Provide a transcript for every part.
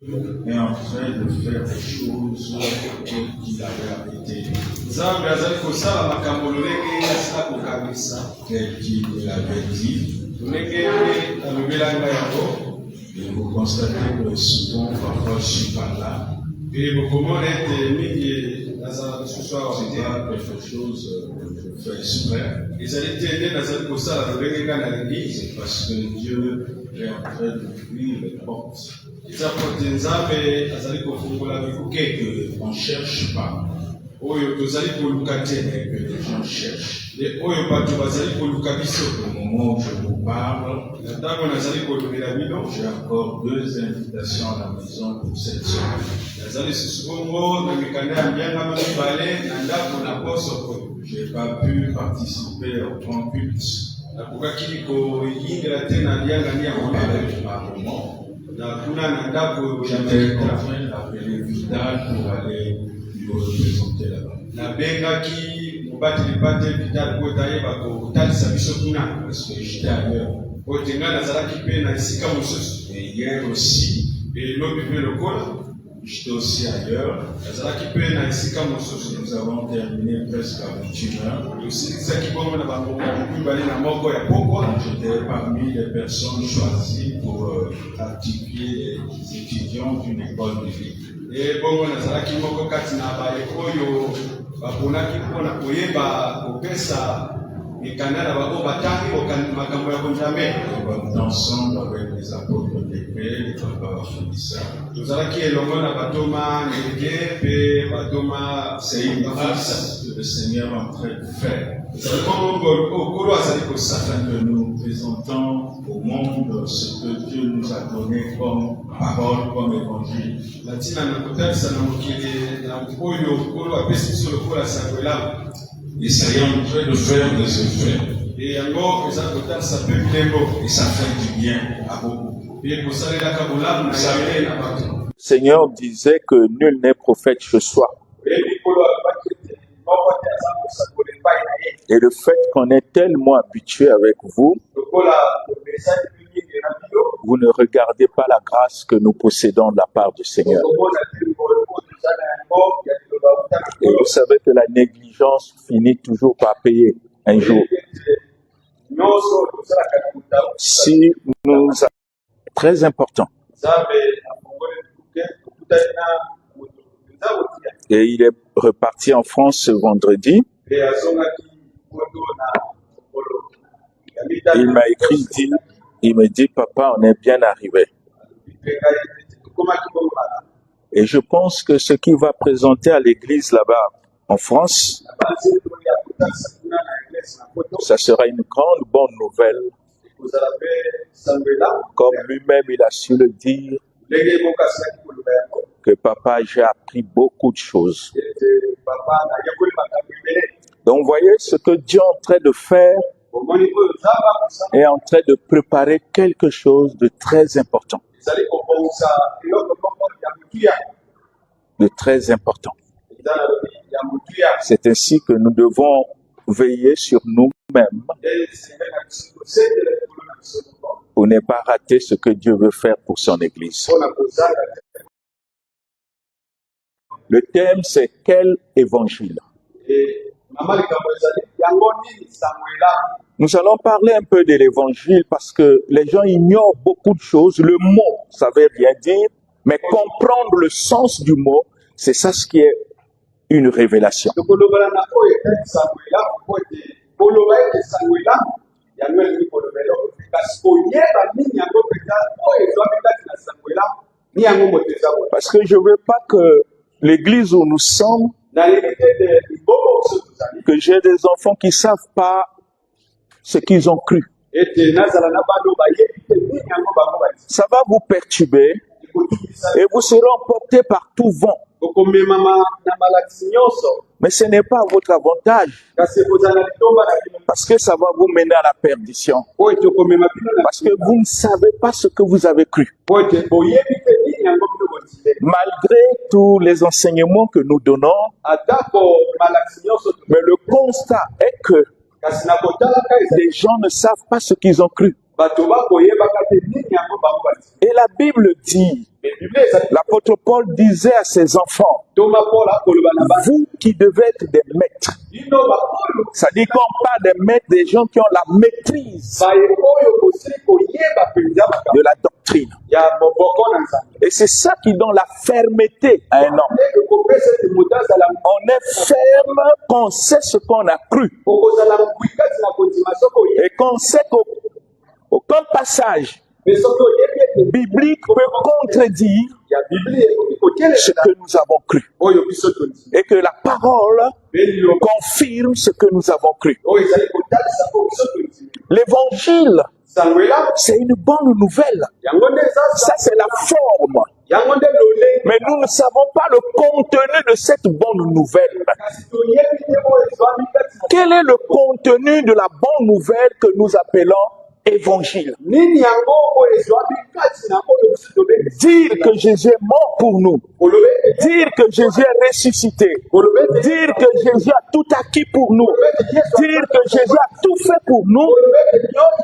est en train de faire des choses qu'il avait arrêtées. Tel qu'il l'avait dit. Et vous constatez que souvent, parfois, je ne suis pas là. C'est pas quelque chose que je fais exprès. C'est parce que Dieu est en train d'ouvrir les portes. On ne cherche pas. Mais que les gens cherchent. Au moment où je vous parle, j'ai encore 2 invitations à la maison pour cette semaine. Je n'ai pas pu participer au grand culte. Par moment. J'étais contraint d'appeler Vidal pour aller lui représenter là-bas. Parce que j'étais ailleurs. Et hier aussi, j'étais aussi ailleurs. Nous avons terminé presque à 21h. J'étais parmi les personnes choisies pour appliquer les étudiants d'une école biblique. Ensemble avec les apôtres de paix, les papas Félissa. C'est une grâce que le Seigneur est en train de faire. Afin que nous présentons au monde ce que Dieu nous a donné comme parole, comme évangile. Et ça est en train de faire des effets. Et ça fait du bien à beaucoup. Seigneur disait que nul n'est prophète chez soi. Et le fait qu'on est tellement habitué avec vous, vous ne regardez pas la grâce que nous possédons de la part du Seigneur. Et vous savez que la négligence finit toujours par payer un jour. Si nous avons très important. Et il est reparti en France ce vendredi. Il m'a écrit, il me dit, papa, on est bien arrivé. Et je pense que ce qu'il va présenter à l'église là-bas en France, ça sera une grande bonne nouvelle. Comme lui-même il a su le dire, que papa, j'ai appris beaucoup de choses. Donc vous voyez ce que Dieu est en train de faire, est en train de préparer quelque chose de très important. De très important. C'est ainsi que nous devons veiller sur nous-mêmes pour ne pas rater ce que Dieu veut faire pour son Église. Le thème, c'est quel évangile? Nous allons parler un peu de l'évangile parce que les gens ignorent beaucoup de choses. Le mot, ça ne veut rien dire, mais comprendre le sens du mot, c'est ça ce qui est une révélation. Parce que je ne veux pas que l'église où nous sommes, que j'ai des enfants qui ne savent pas ce qu'ils ont cru. Ça va vous perturber et vous serez emportés par tout vent. Mais ce n'est pas à votre avantage. Parce que ça va vous mener à la perdition. Parce que vous ne savez pas ce que vous avez cru. Malgré tous les enseignements que nous donnons, mais le constat est que les gens ne savent pas ce qu'ils ont cru. Et la Bible dit, l'apôtre Paul disait à ses enfants, vous qui devez être des maîtres. Ça dit qu'on parle des maîtres, des gens qui ont la maîtrise de la doctrine. Et c'est ça qui donne la fermeté à un homme. On est ferme quand on sait ce qu'on a cru. Et qu'on sait qu'aucun passage biblique peut contredire ce que nous avons cru. Et que la parole confirme ce que nous avons cru. L'évangile, c'est une bonne nouvelle. Ça, c'est la forme. Mais nous ne savons pas le contenu de cette bonne nouvelle. Quel est le contenu de la bonne nouvelle que nous appelons évangile? Dire que Jésus est mort pour nous, dire que Jésus est ressuscité, dire que Jésus a tout acquis pour nous, dire que Jésus a tout fait pour nous,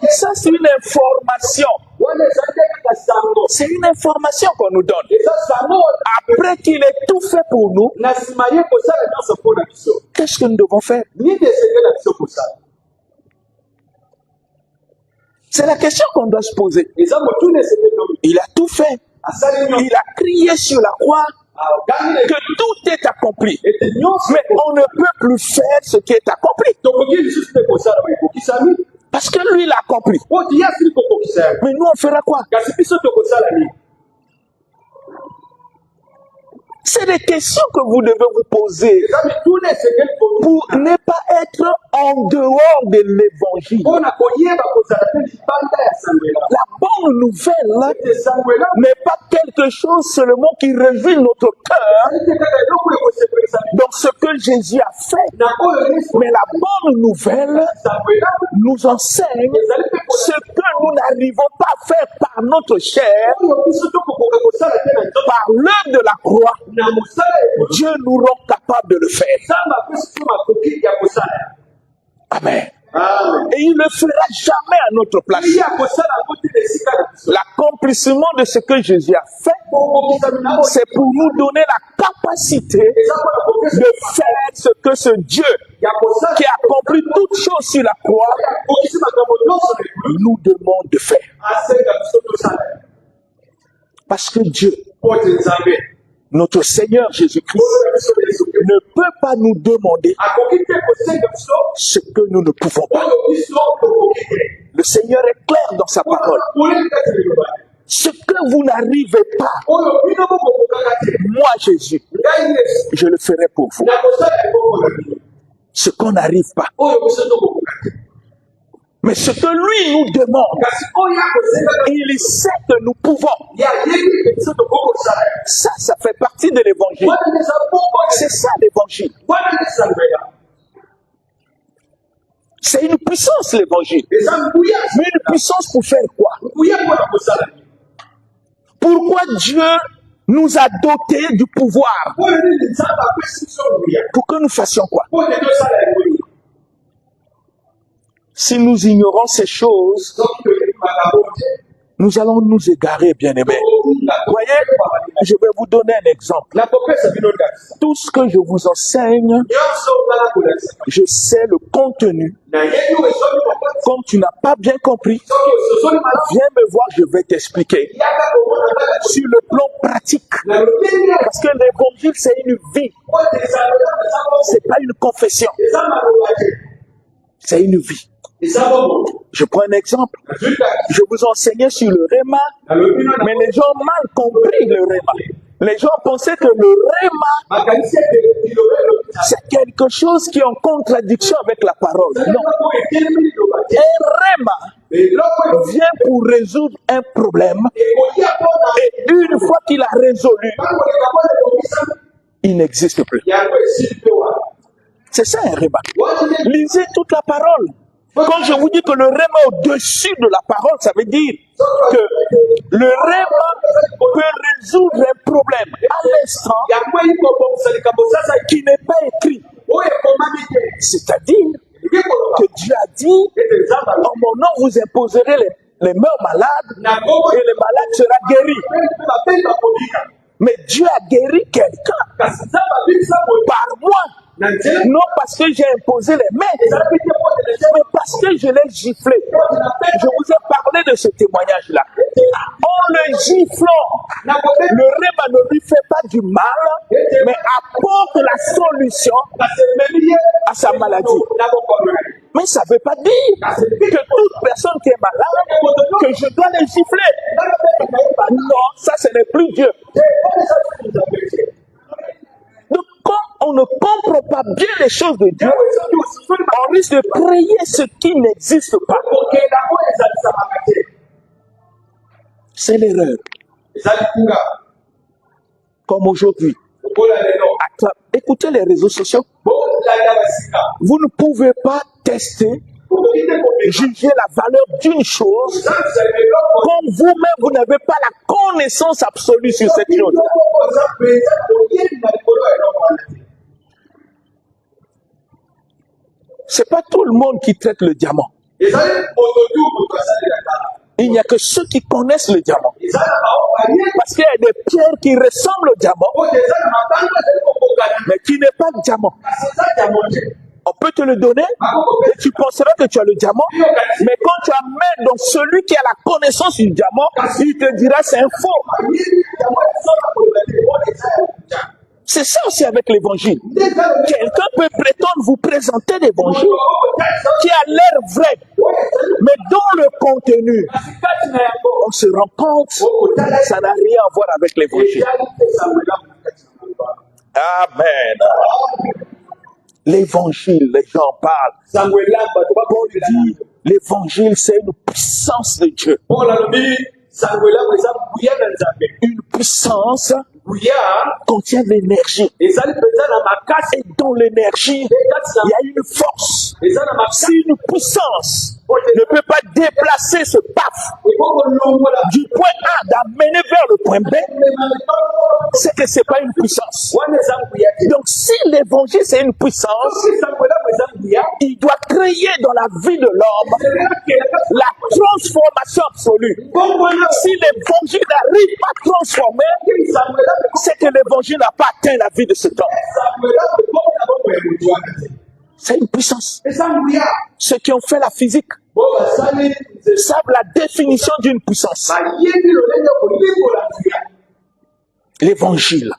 ça c'est une information. C'est une information qu'on nous donne. Après qu'il ait tout fait pour nous, qu'est-ce que nous devons faire? C'est la question qu'on doit se poser. Il a tout fait. Il a crié sur la croix que tout est accompli. Mais on ne peut plus faire ce qui est accompli. Parce que lui, il a accompli. Mais nous, on fera quoi? C'est des questions que vous devez vous poser pour ne pas être en dehors de l'évangile. La bonne nouvelle n'est pas quelque chose seulement qui révèle notre cœur dans ce que Jésus a fait. Mais la bonne nouvelle nous enseigne ce que nous n'arrivons pas à faire par notre chair, par l'œuvre de la croix. Dieu nous rend capable de le faire. Amen. Et il ne le fera jamais à notre place. L'accomplissement de ce que Jésus a fait, c'est pour nous donner la capacité de faire ce que ce Dieu qui a accompli toutes choses sur la croix nous demande de faire. Parce que Dieu, notre Seigneur Jésus-Christ, ne peut pas nous demander ce que nous ne pouvons pas. Le Seigneur est clair dans sa parole. Ce que vous n'arrivez pas, moi Jésus, je le ferai pour vous. Ce qu'on n'arrive pas. Mais ce que lui nous demande, il sait que nous pouvons. Ça fait partie de l'évangile. C'est ça l'évangile. C'est une puissance l'évangile. Mais une puissance pour faire quoi? Pourquoi Dieu nous a dotés du pouvoir? Pour que nous fassions quoi? Si nous ignorons ces choses, nous allons nous égarer, bien-aimés. Voyez, je vais vous donner un exemple. Tout ce que je vous enseigne, je sais le contenu. Comme tu n'as pas bien compris, viens me voir, je vais t'expliquer. Sur le plan pratique. Parce que l'évangile, c'est une vie. C'est pas une confession. C'est une vie. Je prends un exemple. Je vous enseignais sur le réma, mais les gens ont mal compris le réma. Les gens pensaient que le réma, c'est quelque chose qui est en contradiction avec la parole. Non. Un réma vient pour résoudre un problème, et une fois qu'il a résolu, il n'existe plus. C'est ça un réma. Lisez toute la parole. Quand je vous dis que le réma est au-dessus de la parole, ça veut dire que le réma peut résoudre un problème à l'instant qui n'est pas écrit. C'est-à-dire que Dieu a dit, en mon nom vous imposerez les meurt malades et le malade sera guéri. Mais Dieu a guéri quelqu'un par moi. Non parce que j'ai imposé les mains, mais parce que je l'ai giflé. Je vous ai parlé de ce témoignage-là. En le giflant, le rhume ne lui fait pas du mal, mais apporte la solution à sa maladie. Mais ça ne veut pas dire que toute personne qui est malade, que je dois les gifler. Non, ça ce n'est plus Dieu. Donc, quand on ne comprend pas bien les choses de Dieu, on risque de prier ce qui n'existe pas. C'est l'erreur. Comme aujourd'hui. Écoutez les réseaux sociaux. Vous ne pouvez pas tester, juger la valeur d'une chose quand vous-même vous n'avez pas la connaissance absolue sur cette chose. C'est pas tout le monde qui traite le diamant. Il n'y a que ceux qui connaissent le diamant. Parce qu'il y a des pierres qui ressemblent au diamant, mais qui n'est pas le diamant. On peut te le donner et tu penseras que tu as le diamant, mais quand tu amènes dans celui qui a la connaissance du diamant, il te dira c'est un faux. C'est ça aussi avec l'évangile. Quelqu'un peut prétendre vous présenter l'évangile qui a l'air vrai, mais dans le contenu, on se rend compte que ça n'a rien à voir avec l'évangile. Amen. L'évangile, les gens parlent. Paul dit, l'évangile c'est une puissance de Dieu. Une puissance contient de l'énergie. Et dans l'énergie, il y a une force. Si une puissance ne peut pas déplacer ce paf du point A d'amener vers le point B, c'est que ce n'est pas une puissance. Donc si l'évangile c'est une puissance, il doit créer dans la vie de l'homme la transformation absolue. Si l'évangile n'arrive pas à transformer, c'est que l'évangile n'a pas atteint la vie de cet homme. C'est une puissance. Ceux qui ont fait la physique savent la définition d'une puissance. L'évangile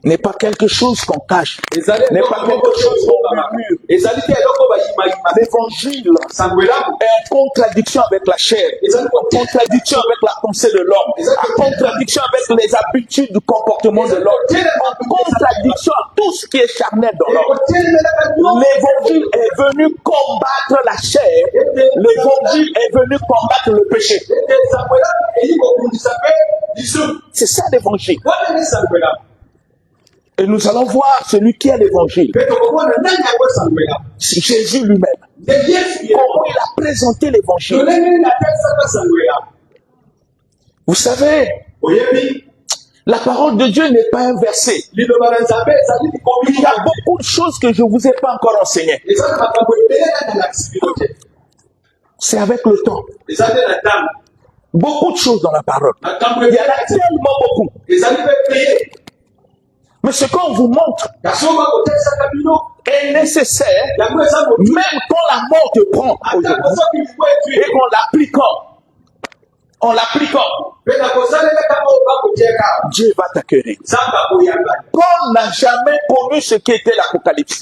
n'est pas quelque chose qu'on cache, n'est pas quelque chose qu'on murmure. L'évangile est en contradiction avec la chair, en contradiction avec la pensée de l'homme, en contradiction avec les habitudes du comportement de l'homme, en contradiction à tout ce qui est charnel dans l'homme. L'évangile est venu combattre la chair, l'évangile est venu combattre le péché. C'est ça l'évangile. Et nous allons voir celui qui est l'évangile. C'est Jésus lui-même. Comment il a présenté l'évangile. Vous savez, la parole de Dieu n'est pas inversée. Il y a beaucoup de choses que je ne vous ai pas encore enseignées. C'est avec le temps. Beaucoup de choses dans la parole. Il y en a tellement beaucoup. Mais ce qu'on vous montre est nécessaire, même quand la mort te prend aujourd'hui, et en l'appliquant, Dieu va t'accueillir. Paul n'a jamais connu ce qu'était l'Apocalypse.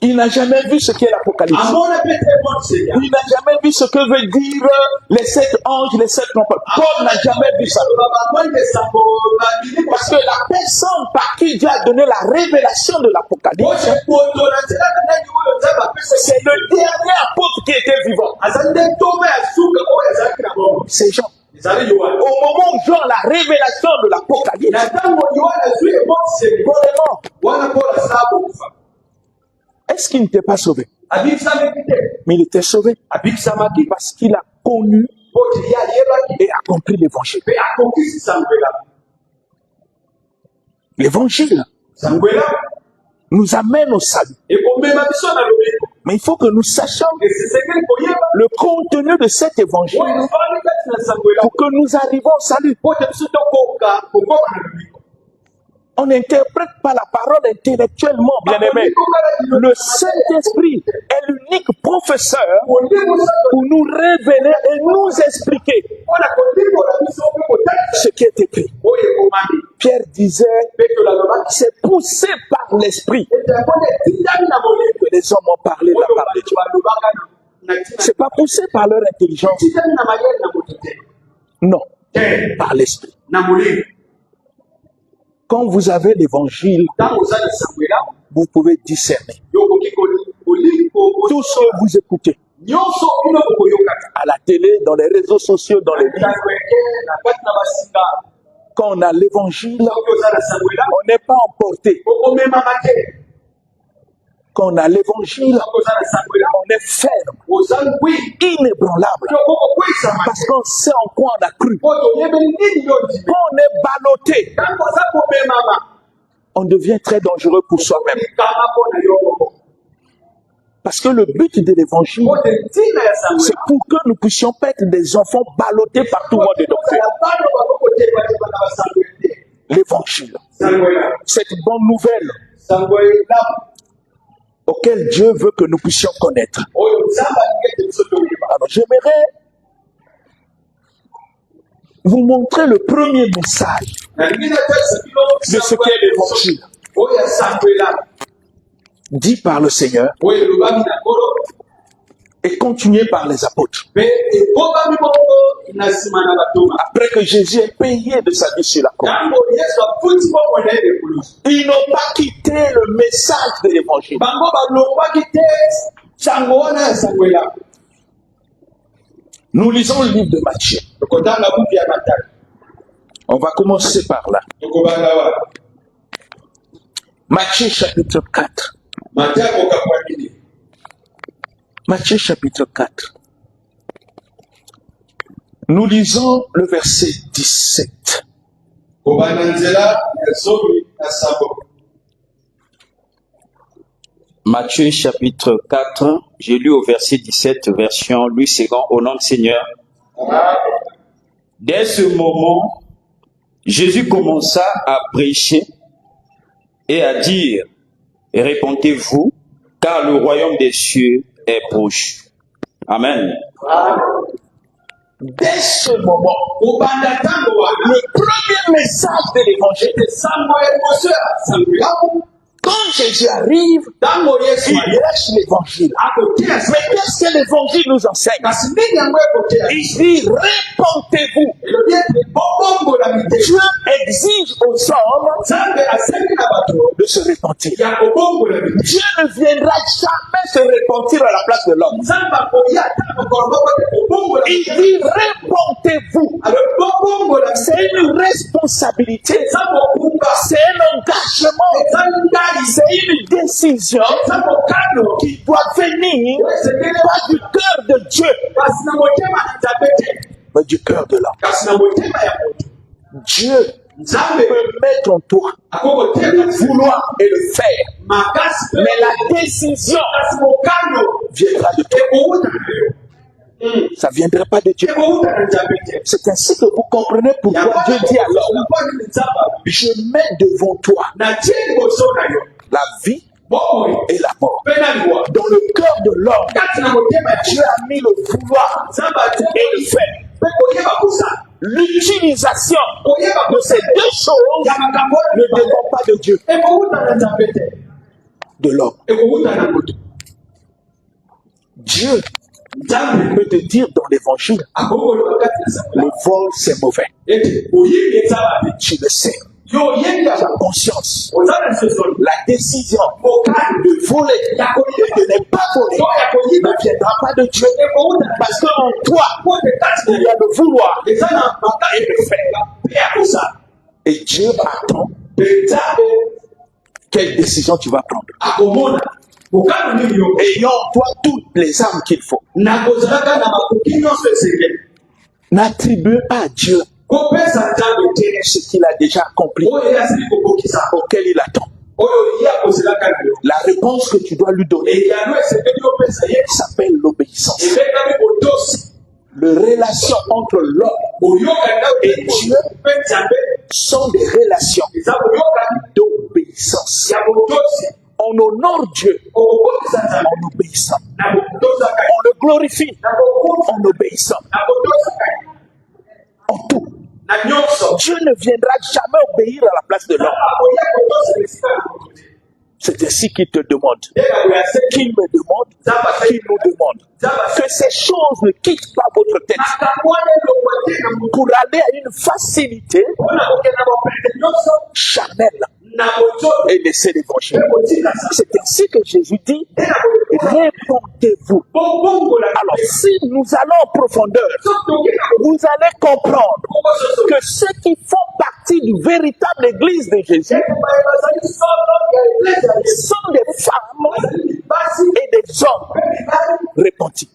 Il n'a jamais vu ce qu'est l'Apocalypse. Il n'a jamais vu ce que veut dire les 7 anges, les 7 trompettes. Paul n'a jamais vu ça. Parce que la personne par qui Dieu a donné la révélation de l'Apocalypse, c'est le dernier apôtre qui était vivant. C'est Jean. Au moment où Jean a la révélation de l'Apocalypse, est-ce qu'il n'était pas sauvé? Mais il était sauvé parce qu'il a connu et a compris l'évangile. L'évangile nous amène au salut. Mais il faut que nous sachions le contenu de cet évangile pour que nous arrivions au salut. On n'interprète pas la parole intellectuellement, bien-aimé. Le Saint-Esprit est l'unique professeur pour nous révéler et nous expliquer ce qui est écrit. Pierre disait, c'est poussé par l'Esprit que les hommes ont parlé de la part de Dieu. C'est pas poussé par leur intelligence. Non, par l'Esprit. Quand vous avez l'évangile, vous pouvez discerner. Tout ce que vous écoutez, à la télé, dans les réseaux sociaux, dans les livres, quand on a l'évangile, on n'est pas emporté. Quand on a l'évangile, on est ferme, inébranlable, parce qu'on sait en quoi on a cru. Quand on est ballotté, on devient très dangereux pour soi-même. Parce que le but de l'évangile, c'est pour que nous puissions pas être des enfants ballottés par tout le monde de doctrine. L'évangile, cette bonne nouvelle auquel Dieu veut que nous puissions connaître. Alors j'aimerais vous montrer le premier message de ce qu'est l'évangile, dit par le Seigneur et continué par les apôtres. Après que Jésus ait payé de sa vie sur la croix, ils n'ont pas quitté le message de l'évangile. Nous lisons le livre de Matthieu. On va commencer par là. Matthieu chapitre 4. Matthieu chapitre 4. Nous lisons le verset 17. Matthieu chapitre 4, j'ai lu au verset 17, version Louis II, au nom du Seigneur. Dès ce moment, Jésus commença à prêcher et à dire, répentez-vous, car le royaume des cieux est proche. Amen. Dès ce moment, le premier message de l'évangile, quand Jésus arrive, il lâche l'évangile. Mais qu'est-ce que l'évangile nous enseigne? Il dit, répentez-vous. Dieu exige aux hommes de se repentir. Dieu ne viendra jamais se repentir à la place de l'homme. Il dit, répentez-vous. C'est une responsabilité. C'est un engagement. C'est une décision qui doit venir pas du cœur de Dieu, mais du cœur de l'homme. Dieu peut mettre en toi le vouloir et le faire, mais la décision viendra de toi. Ça ne viendra pas de Dieu. C'est ainsi que vous comprenez pourquoi Dieu dit à l'homme, je mets devant toi la vie et la mort. Dans le cœur de l'homme, Dieu a mis le vouloir et le faire. L'utilisation de ces deux choses ne dépend pas de Dieu, de l'homme. Dieu peut te dire dans l'évangile, le vol c'est mauvais. Tu le sais. Tu as conscience. La décision de voler et de ne pas voler ne viendra pas de Dieu. Parce qu'en toi, il y a le vouloir et le faire. Et Dieu attend quelle décision tu vas prendre. Ayant en toi toutes les armes qu'il faut. N'attribue pas à Dieu ce qu'il a déjà accompli, auquel il attend. La réponse que tu dois lui donner s'appelle l'obéissance. Les relations entre l'homme et Dieu sont des relations d'obéissance. On honore Dieu en obéissant. On le glorifie en obéissant. En tout. Dieu ne viendra jamais obéir à la place de l'homme. C'est ainsi qu'il te demande, qu'il me demande, qu'il nous demande que ces choses ne quittent pas votre tête pour aller à une facilité charnelle et laisser l'évangile. C'est ainsi que Jésus dit, répondez-vous. Alors, si nous allons en profondeur, vous allez comprendre que ceux qui font partie du véritable Église de Jésus sont des femmes et des hommes repentis.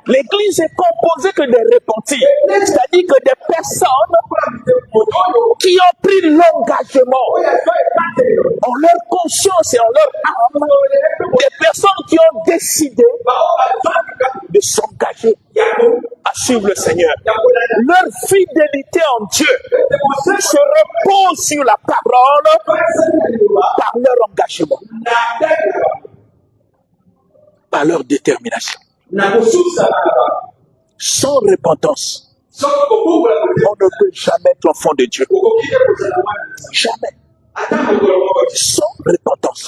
L'Église est composée que des repentis, c'est-à-dire que des personnes qui ont pris l'engagement en leur conscience et en leur âme, des personnes qui ont décidé de s'engager à suivre le Seigneur. Leur fidélité en Dieu se repose sur la parole par leur engagement, par leur détermination. Sans repentance, on ne peut jamais être l'enfant de Dieu. Jamais. Sans repentance.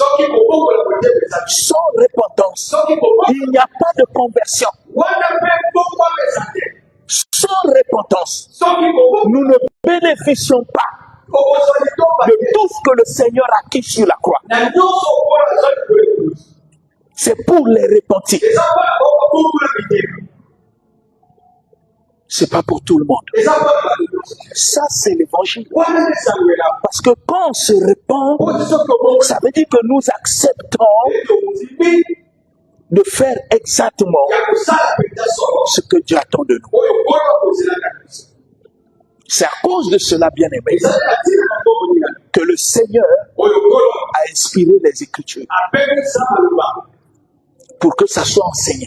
Sans repentance, il n'y a pas de conversion. Sans repentance, nous ne bénéficions pas de tout ce que le Seigneur a acquis sur la croix. C'est pour les repentis. C'est pas pour tout le monde. Ça, c'est l'évangile. Parce que quand on se repent, ça veut dire que nous acceptons de faire exactement ce que Dieu attend de nous. C'est à cause de cela, bien-aimé, que le Seigneur a inspiré les Écritures pour que ça soit enseigné,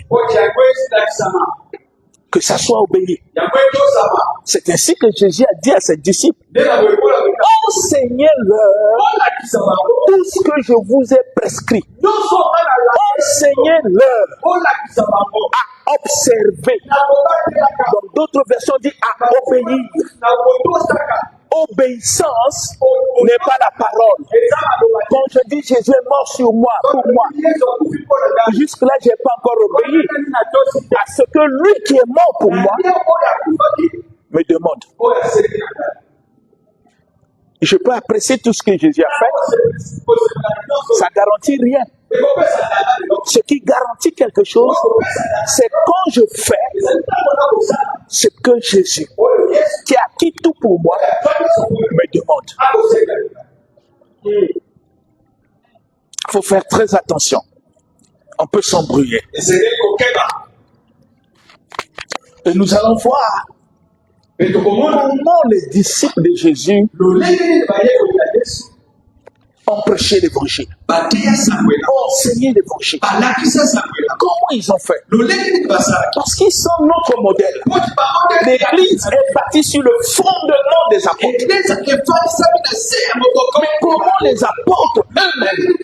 que ça soit obéi. C'est ainsi que Jésus a dit à ses disciples, enseignez-leur tout ce que je vous ai prescrit. Enseignez-leur à observer. Dans d'autres versions, dit à obéir. Obéissance n'est pas la parole. Quand je dis Jésus est mort sur moi, pour moi, jusque-là, je n'ai pas encore obéi à ce que lui qui est mort pour moi me demande. Je peux apprécier tout ce que Jésus a fait. Ça ne garantit rien. Ce qui garantit quelque chose, c'est quand je fais ce que Jésus, qui a acquis tout pour moi, me demande. Il faut faire très attention. On peut s'embrouiller. Et nous allons voir comment les disciples de Jésus ont prêché l'évangile, ont enseigné l'évangile. Comment ils ont fait? Parce qu'ils sont notre modèle. L'Église est bâtie sur le fondement des apôtres. Mais comment les apôtres eux-mêmes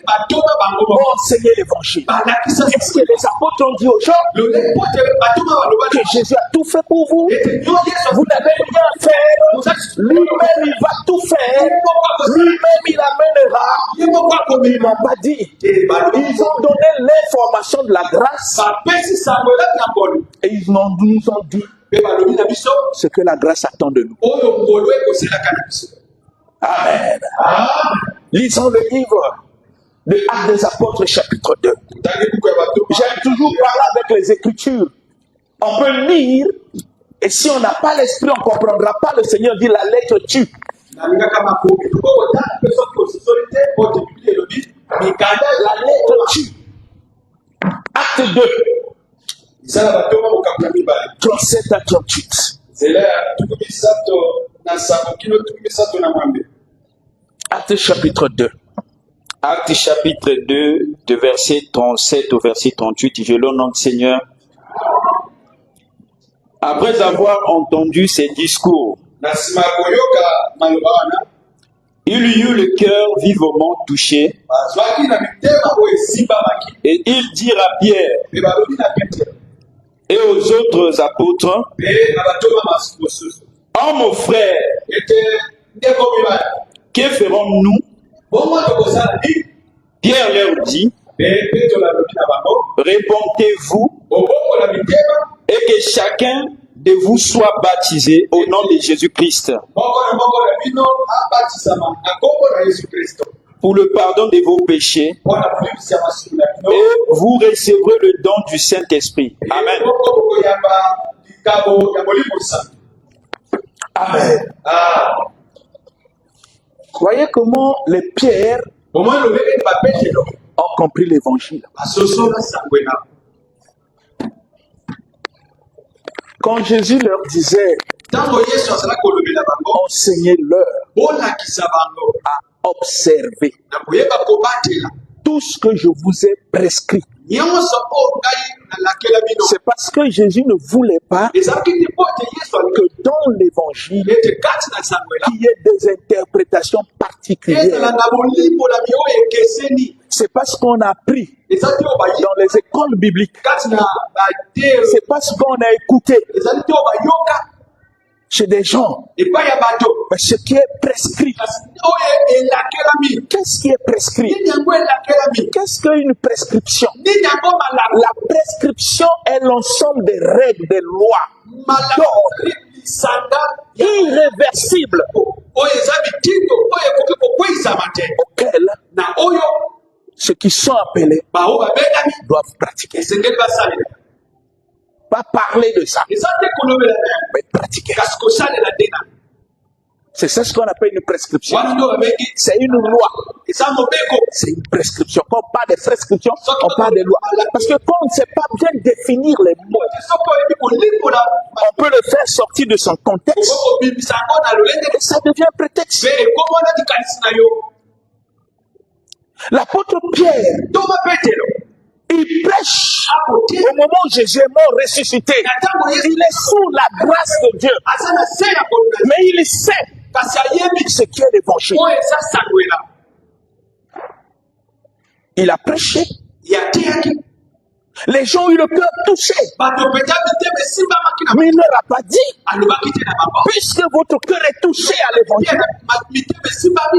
ont enseigné l'évangile? Est-ce que les apôtres ont dit aux gens que Jésus a tout fait pour vous? Vous n'avez rien fait. Lui-même, il va tout faire. Lui-même, il amènera. Ils n'ont pas dit. Ils ont donné l'information de la grâce. Et ils nous ont dit ce que la grâce attend de nous. Amen. Lisons le livre de Actes des Apôtres, chapitre 2. J'aime toujours parler avec les Écritures. On peut lire, et si on n'a pas l'esprit, on ne comprendra pas. Le Seigneur dit la lettre tue. La lettre tue. Acte 2. 37 à 38. Actes chapitre 2. Actes chapitre 2, de verset 37 au verset 38, je le nomme Seigneur. Après avoir entendu ces discours, il eut le cœur vivement touché et il dit à Pierre et aux autres apôtres, « Oh mon frère, que ferons-nous » Pierre leur dit, répondez-vous et que chacun de vous soit baptisé au nom de Jésus-Christ pour le pardon de vos péchés et vous recevrez le don du Saint-Esprit. Amen. Amen. Voyez comment les pierres ont compris l'évangile. Quand Jésus leur disait, enseignez-leur à observer tout ce que je vous ai prescrit. C'est parce que Jésus ne voulait pas que dans l'évangile, il y ait des interprétations particulières. C'est parce qu'on a appris dans les écoles bibliques. C'est parce qu'on a écouté chez des gens. Mais ce qui est prescrit. Qu'est-ce qui est prescrit? Qu'est-ce qu'une prescription? La prescription est l'ensemble des règles, des lois, d'ordre irréversibles auxquelles ceux qui sont appelés doivent pratiquer. Pas parler de ça, mais pratiquer. C'est ça ce qu'on appelle une prescription. C'est une loi. C'est une prescription. Quand on parle de prescription, on parle de loi. Parce que quand on ne sait pas bien définir les mots, on peut le faire sortir de son contexte et ça devient un prétexte. L'apôtre Pierre, il prêche au moment où Jésus est mort ressuscité. Il est sous la grâce de Dieu. Mais il sait ce qui est l'évangile. Il a prêché. Les gens ont eu le cœur touché. Mais il ne leur a pas dit, puisque votre cœur est touché à l'évangile.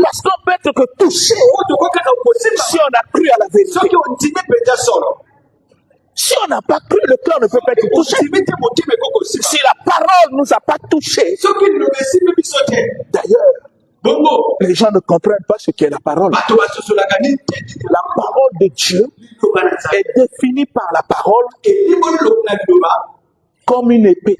Parce qu'on peut être que touché si on a cru à la vérité. Si on n'a pas cru, le cœur ne peut pas être touché. Si la parole ne nous a pas touchés, d'ailleurs, les gens ne comprennent pas ce qu'est la parole. La parole de Dieu est définie par la parole comme une épée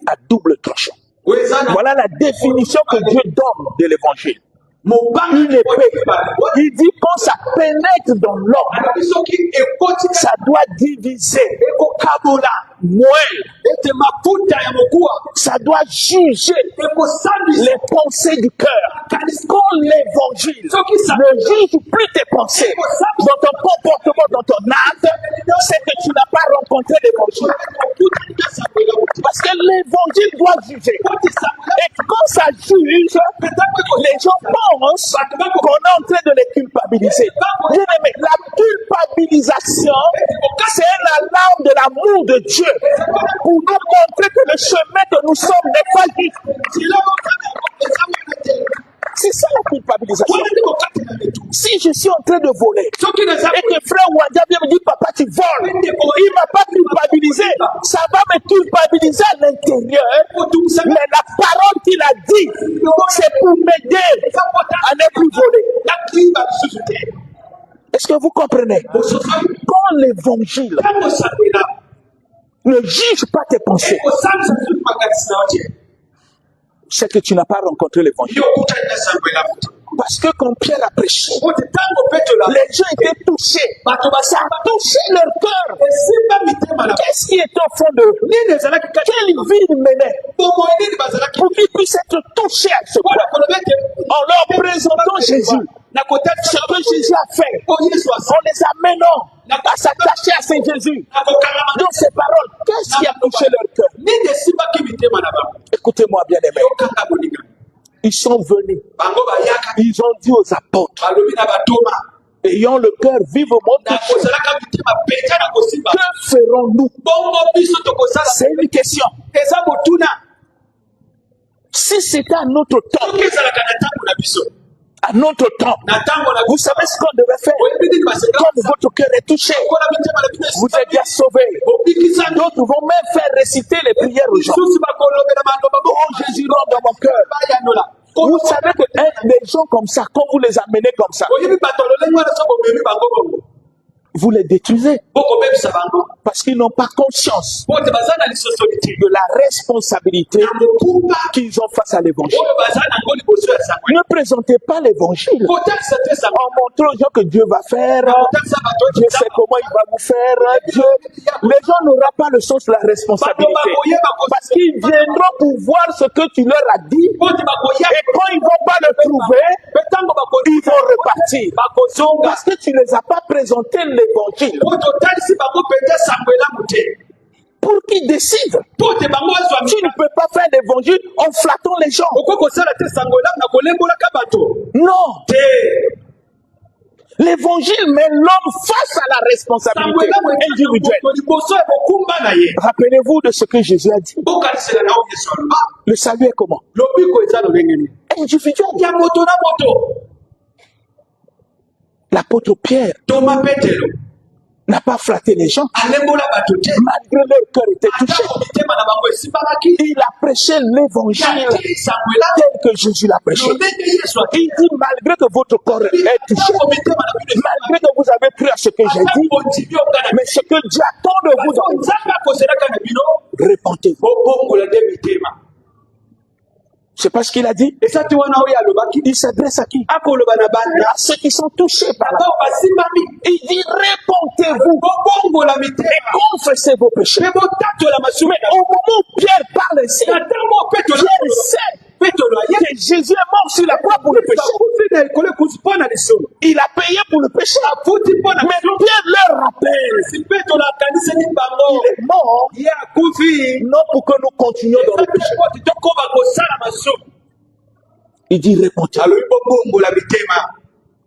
à double tranchant. Voilà la définition que Dieu donne de l'évangile. Une épée. Il dit quand ça pénètre dans l'homme, ça doit diviser, ça doit juger les pensées du cœur. Quand l'évangile ne juge plus tes pensées dans ton comportement, dans ton acte, c'est que tu n'as pas rencontré l'évangile. Parce que l'évangile doit juger. Et quand ça juge, les gens pensent qu'on est en train de les culpabiliser. Bien aimé, la culpabilisation, c'est l'alarme de l'amour de Dieu pour nous montrer que le chemin que nous sommes n'est pas juste. C'est ça la culpabilisation. Si je suis en train de voler et que frère Ouadia vient me dire papa tu voles, il ne m'a pas culpabilisé, ça va me culpabiliser à l'intérieur, mais la parole qu'il a dit, c'est pour m'aider à ne plus voler. Est-ce que vous comprenez? Quand l'évangile ne juge pas tes pensées, c'est que tu n'as pas rencontré l'évangile. Parce que quand Pierre a prêché, kuti tango petero les gens étaient touchés. bato Ça a touché leur cœur. esimba mitema na Qu'est-ce qui est au fond d'eux? nini ezalaki kati Quelle vie ils menaient bomoi nini bazalaki pour qu'ils puissent être touchés à ce point? mpona koloba ete En leur présentant Jésus, na ce kotatisa que Jésus a fait, o yesu asa en les amenant à s'attacher à Saint Jésus, na kokangama dans ses paroles, qu'est-ce qui a touché leur cœur? nini esimbaki mitema na bango Écoutez-moi bien aimés. yokanga bolinga Ils sont venus, bango bayaka ils ont dit aux apôtres, balobi na batoma ayant le cœur vivement na touché, kozalaka mitema penza na kosimba que ferons-nous? bongo biso tokozala C'est une question. eza motuna Si c'était à notre temps, soki ezalaka na ntango na biso à notre temps, na ntango na vous savez ce qu'on devait faire? oyebi nini baseka Comme votre cœur est touché, kola mitema na bino vous êtes déjà sauvés. obikisa D'autres vont même faire réciter les prières aux gens. lisusu bakolobela maloba Oh Jésus, rentre dans mon cœur. bayanola Vous savez que des gens comme ça, quand vous les amenez comme ça, oyebi bato lolenge wana so bomemi bango bongo vous les détruisez bokobebisa bango parce qu'ils n'ont pas conscience po te baza na lisosoli te de la responsabilité na mokumba qu'ils ont face à l'évangile. oyo baza nango liboso ya sango Ne présentez pas l'évangile kotalisa te sango en montrant aux gens que Dieu va faire, kotalisa bato Dieu sait comment il va vous faire, Dieu. Les gens n'auront pas le sens de la bato responsabilité bakoyeba parce qu'ils viendront pour voir ce que tu leur as dit po te bakoya et quand ils ne vont pas le trouver, mpe ntango ils vont repartir bakozonga parce que tu ne les as pas présenté l'évangile po totalisi bango mpenza sango elamu te pour qu'ils décident. po te bango azwa Tu ne peux pas faire l'évangile en flattant les gens. okoki kosala te sango elamu na kolembolaka bato Non. te L'évangile met l'homme face à la sango responsabilité elamu individuelle. ekoko liboso ya mokumba na ye Rappelez-vous de ce que Jésus a dit. bokanisela na oyo yesu aloba Le salut est comment? lobiko eza lolenge nini Individuel. ya moto na moto L'apôtre Pierre toma petelo n'a pas flatté les gens alembola bato te malgré leur cœur était touché. atako mitema na bango esimbamaki Il a prêché l'évangile yaki sango elamu tel que Jésus l'a prêché. lolenge yesu ati Il dit malgré que votre corps est touché, atako mitema na bino malgré que vous avez cru à ce que j'ai dit, ondimi okana mais ce que Dieu attend de vous, dans nzambe akozelaka na bino répentez-vous. bobongola nde mitema C'est pas ce qu'il a dit. eza te wana oyo alobaki Il s'adresse à qui? akoloba na bana À ceux qui sont touchés par la. bao basimbami Il dit répentez-vous bobongola et mitema confessez vos péchés. mpe botatola masumu Mais au moment où Pierre parle ici, na ntango petelo Pierre sait petelo aye que Jésus est mort sur la croix pour le péché. akufi na likolo ekuti mpo na lisumu Il a payé pour le péché. afuti mpo na Mais Pierre leur rappelle, si petelo akaniseli bango il est mort ye akufi non pour que nous continuions dans le eza te péché. po ti tokoba kosala masumu Il dit répentez. alobi bobongola mitema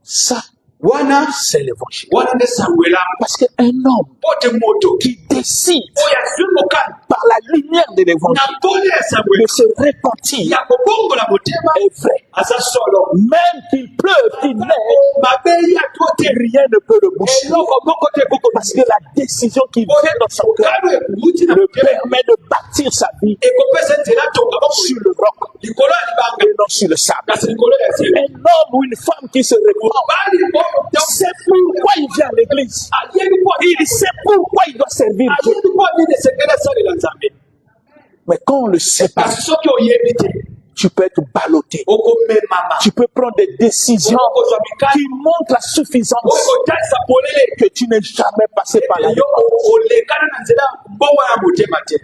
Ça, wana c'est l'évangile. wana nde sango elamu Parce qu'un homme po te moto qui décide oyo azwi mokano par la lumière de na l'évangile pole ya sango de elamu se repentir ya kobongola motema est vrai. aza solo Même qu'il pleuve, qu'il neige, mabe ya to te rien ne peut le boucher. eloko moko te Parce que la décision qui vient dans son cœur okano ekuuti na le motema permet de bâtir sa vie ekopesa nzela tonga sur le roc likolo ya libanga et non sur le sable. kasi likolo ya zelo Un homme ou une femme qui se répand, bali oyo sait pourquoi il vient à l'église. ayebi mpo Il sait pourquoi il doit servir Dieu. ayebi mpo nini esengeli asalela nzambe Mais quand on ne le sait pas, kasi soki oyebi te tu peux être ballotté. okomemama Tu peux prendre des décisions okozwa mikali qui montrent la suffisance okotalisa polele que tu n'es jamais passé par la yo olekana na nzela mbongo ya motema te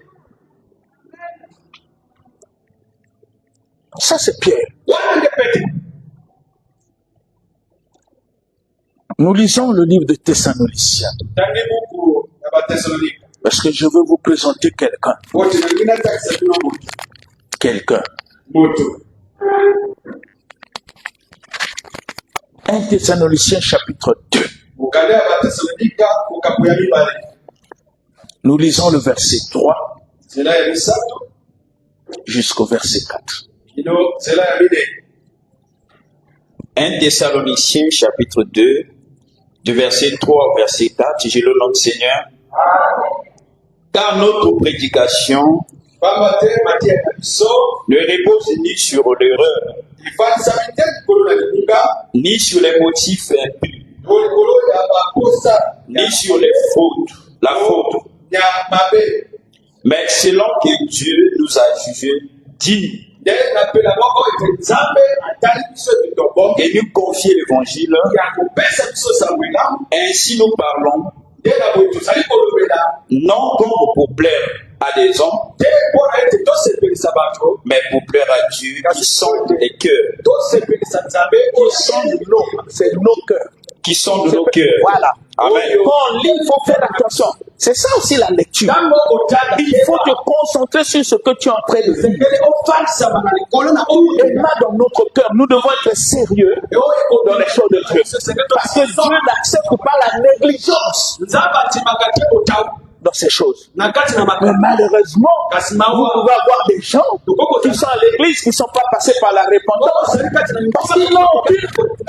Ça, c'est Pierre. wana nde pete Nous lisons le livre de Thessaloniciens tangi buku ya batesalonika parce que je veux vous présenter quelqu'un. oti nalingi natakisa bino moto Quelqu'un. moto 1 Thessaloniciens chapitre 2. mokanda ya batesalonika mokambo ya mibale Nous lisons le verset 3 nzela ya misato jusqu'au verset 4. kino nzela ya minei 1 Thessaloniciens chapitre 2, du verset 3 au verset 4, j'ai le nom du Seigneur. Car notre prédication pamba te matia na biso ne repose ni sur l'erreur, efandisami te likolo na libunga ni sur les motifs impurs, to likolo ya bakosa ni sur les fautes, la faute, ya mabe mais selon que Dieu nous a jugés dignes nde napela moko ete nzambe atali biso ete tobongi et nous confier l'évangile. ya kopesa biso sangwela Ainsi nous parlons, nde na boye tozali kolobela non comme pour plaire à des hommes, te mpona ete tosepelisa bato mais pour plaire à Dieu qui sonde les cœurs, tosepelisa nzambe oyo Sonde l'eau, c'est nos cœurs. qui sonde nos cœurs. Voilà. Amen. Quand on lit, il faut faire attention. C'est ça aussi la lecture. ntango otala Il faut te concentrer sur ce que tu es en train de lire. sepele ofalisama na likolo na oyo Et là, dans notre cœur, nous devons être sérieux dans les choses de Dieu. Parce que Dieu n'accepte pas la négligence nzambe atimaka te otau dans ces choses. na kati na Mais makambo malheureusement, kasi vous mawa pouvez avoir des gens qui sont à l'église, qui ne sont pas passés par la repentance. ozali kati na Parce qu'ils n'ont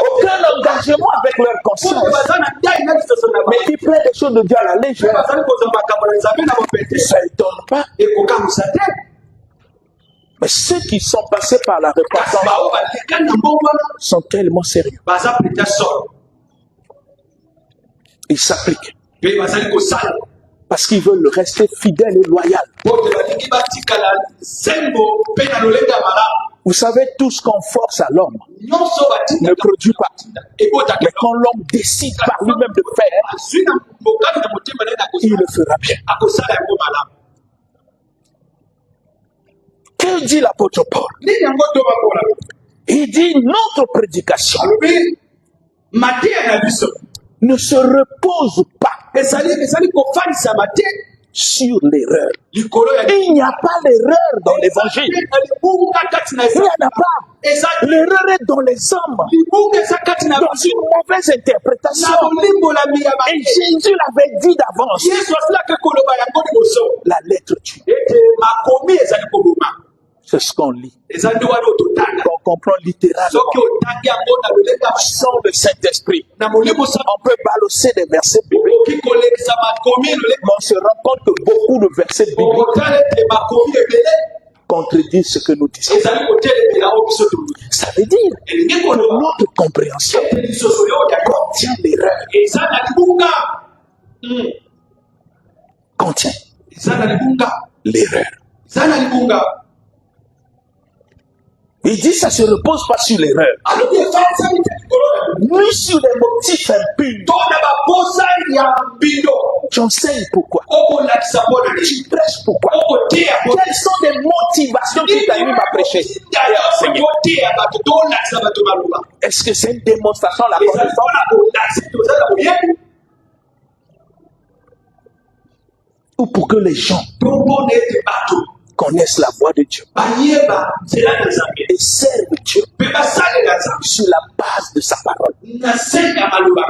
aucun engagement avec leur conscience. baza na dai na lisoso na Mais qui prennent les choses de Dieu à la légère. bazali kozwa makambo na nzambe na mopete Ça ne étonne pas. ekokamwisa te Mais ceux qui sont passés par la kasi repentance bao balekani na mbongo wana sont tellement sérieux. baza preta solo Ils s'appliquent. mpe bazali kosala Parce qu'ils veulent rester fidèles et loyaux. po te balingi batikala sembo mpe na lolenge ya malamu Vous savez, tout ce qu'on force à l'homme nyonso ne produit pas. ebotaki Mais quand l'homme décide par lui-même de faire, azwi na mokano na motema naye il le fera bien. akosala yango malamu Que dit l'apôtre Paul? nini yango tobakola Il dit, notre prédication alobi mateya na biso ne se repose pas ezali kofalisama te sur l'erreur. likolo ya Il n'y a pas l'erreur dans l'évangile. libunga kati na Il n'y en a pas. eza L'erreur est dans les hommes, libunga eza kati na dans une mauvaise interprétation. na bolimbolami ya Et Jésus l'avait dit d'avance. yesu asilaka koloba yango liboso La lettre tue. ete makomi ezali koboma C'est ce qu'on lit. eza nde wana ototanga On comprend littéralement. soki otangi yango na lolenge Sans le Saint-Esprit, na molimo sana on peut balosser des versets bibliques. okoki kolekisa makomi lolenge Mais on se rend compte que beaucoup de versets bibliques okotala ete makomi ebele contredisent ce que nous disons. ezali kotelemela o biso tolu Ça veut dire elingi que koloba notre compréhension ete lisoso yo ya contient l'erreur. eza na libunga Contient eza na libunga l'erreur. eza na libunga Il dit ça se repose pas sur l'erreur, alobi efalisami te likolo na ni sur les motifs impurs. to na baposa ya mbindo J'enseigne pourquoi. okolakisa mpo na nini Je prêche pourquoi. okoteya Quelles sont les motivations qui t'animent à prêcher et à enseigner? toteya bato tolakisa bato maloba Est-ce que c'est une démonstration de la ezali connaissance mpona kolakisa toza na boyebi ou pour que les gens to mpona ete bato connaissent la voix de Dieu bayeba nzela na nzambe et servent Dieu mpe basalela nzambe sur la base de sa parole? na se ya maloba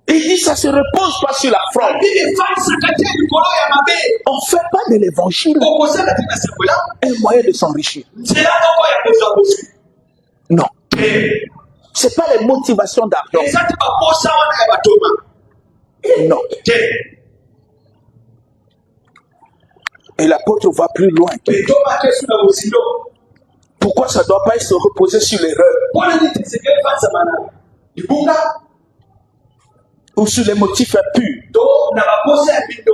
Il dit ça se repose pas sur la fraude. abi efalisaka te likolo ya mabe On ne fait pas de l'évangile okosala te na sekola un moyen de s'enrichir. nzela moko ya kozwa bozwi Non. te C'est pas les motivations d'argent. eza te baposa wana ya batoma Non. te Et l'apôtre va plus loin. mpe tobaka esu na bozilo Pourquoi ça ne doit pas se reposer sur l'erreur mpona nini teseke efalisama na libunga ou sur les motifs impurs? to na baposa ya mbindo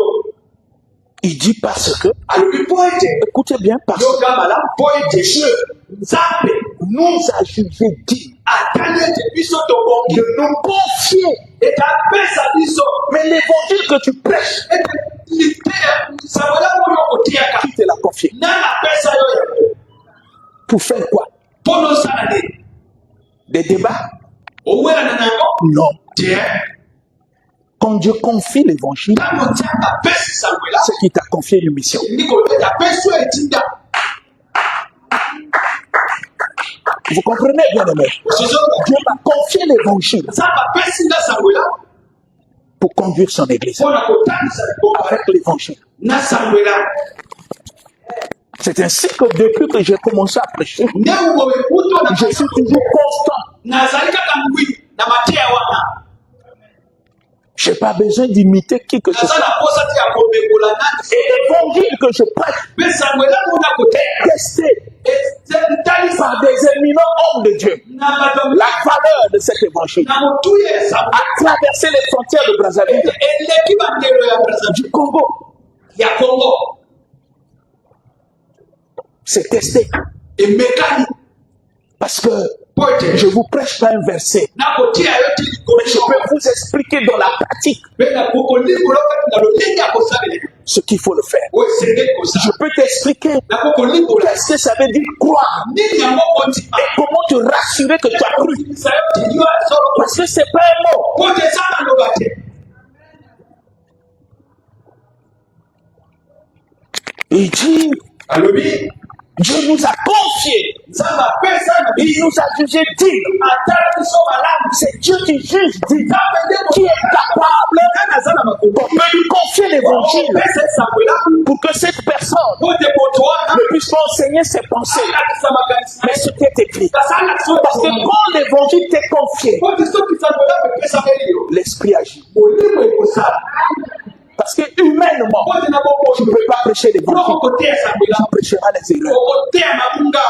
Il dit parce que, alobi mpo ete écoutez bien, parce que yoka malamu mpo ete Dieu nzambe nous a jugé dit atali ete biso tobongi de nous confier. ete apesa biso Mais l'évangile que tu prêches, ete liteya sabola oyo okoteyaka qui te l'a confié? nani apesa yo yango Pour faire quoi? mpo nosala nini Des débats? owelana na yango Non. te Quand Dieu confie l'évangile, ntango nzambe apesi sangwela c'est qu'il t'a confié une mission. elingi koloba ete apesi oyo etinda Vous comprenez bien, aimé? ozozoka Dieu m'a confié l'évangile nzambe apesi nga sangwela pour conduire son église mpo na kotangisa libonga avec l'évangile. na sangwela C'est ainsi que depuis que j'ai commencé à prêcher, nde boye kuto na je suis toujours constant. nazali kaka ngwi na mateya wana Je n'ai pas besoin d'imiter qui que ce naza soit. na posa te ya komekola nani Et l'évangile que je prêche, mpe sangwela mona koteya testé etalisa par des éminents hommes de Dieu, na bato la valeur de cet évangile na motuya ya sangwela a traversé les frontières de Brazzaville, eleki bandelo ya Brazzaville du Congo, ya Congo c'est testé. emekani Parce que pote je vous prêche pas un verset. nakotia yo ti Mais je peux vous expliquer dans la pratique mpe nakokolikola kati na lolenge ya kosalela ce qu'il faut le faire. oyo esengeli Je kosala peux t'expliquer nakokolikola qu'est-ce que ça veut dire croire nini yango kontima et comment te rassurer que tu as cru. sa yo ti yo solo Parce que c'est pas un mot. pote eza na loba te Il dit, alobi Dieu nous a confié. nzambe apesa na Il biso nous a jugé dignes. atala biso malamu C'est Dieu qui juge digne, nzambe nde qui est capable mokana aza na qu'on makobo peut lui confier l'évangile opesa esango elamu pour que cette personne pote moto wana ne puisse pas enseigner ses pensées, alakisa makanisi mais ce qui est écrit. kasi alakisa oyo Parce que quand l'évangile t'est confié, pote soki sango elamu epesameli yo l'esprit agit. molimo ekosala Parce que humainement, pote na tu ne bokoto peux pas prêcher l'évangile. okoteya sango Tu elamu prêcheras les erreurs. okoteya mabunga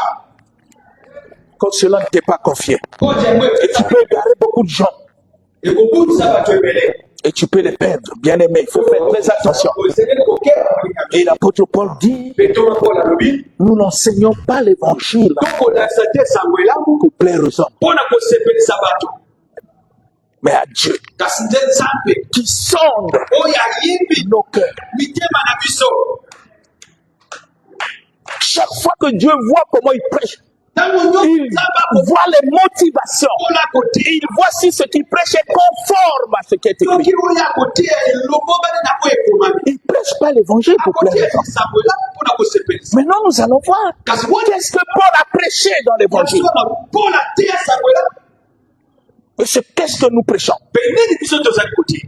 Quand cela ne t'est pas confié. pote yango Et tu peux égarer beaucoup de gens. ekobundisa bato ebele Et tu peux les perdre. Bien aimé, il faut faire très attention. osengeli kokela malinga Et l'apôtre Paul dit, mpe tonga mpona alobi nous n'enseignons pas l'évangile tokolakisa te sango elamu pour plaire aux hommes, mpona kosepelisa bato mais à Dieu kasi nde nzambe qui sonde oyo ayimbi nos cœurs. mitema na biso Chaque fois que Dieu voit comment il prêche, ntango nyonso il nzambe voit les motivations. akola koteya Il voit si ce qu'il prêche est conforme à ce qui est écrit. soki oyo akoteya elongo bane nako ekomami Il ne prêche pas l'évangile pour plaire akoteya aux hommes. lisango elamu mpona kosepelisa Maintenant, nous allons voir kasi wana qu'est-ce que Paul a prêché dans l'évangile. mpona teya sango elamu Et qu'est-ce que nous prêchons? mpe nini biso tozali koteya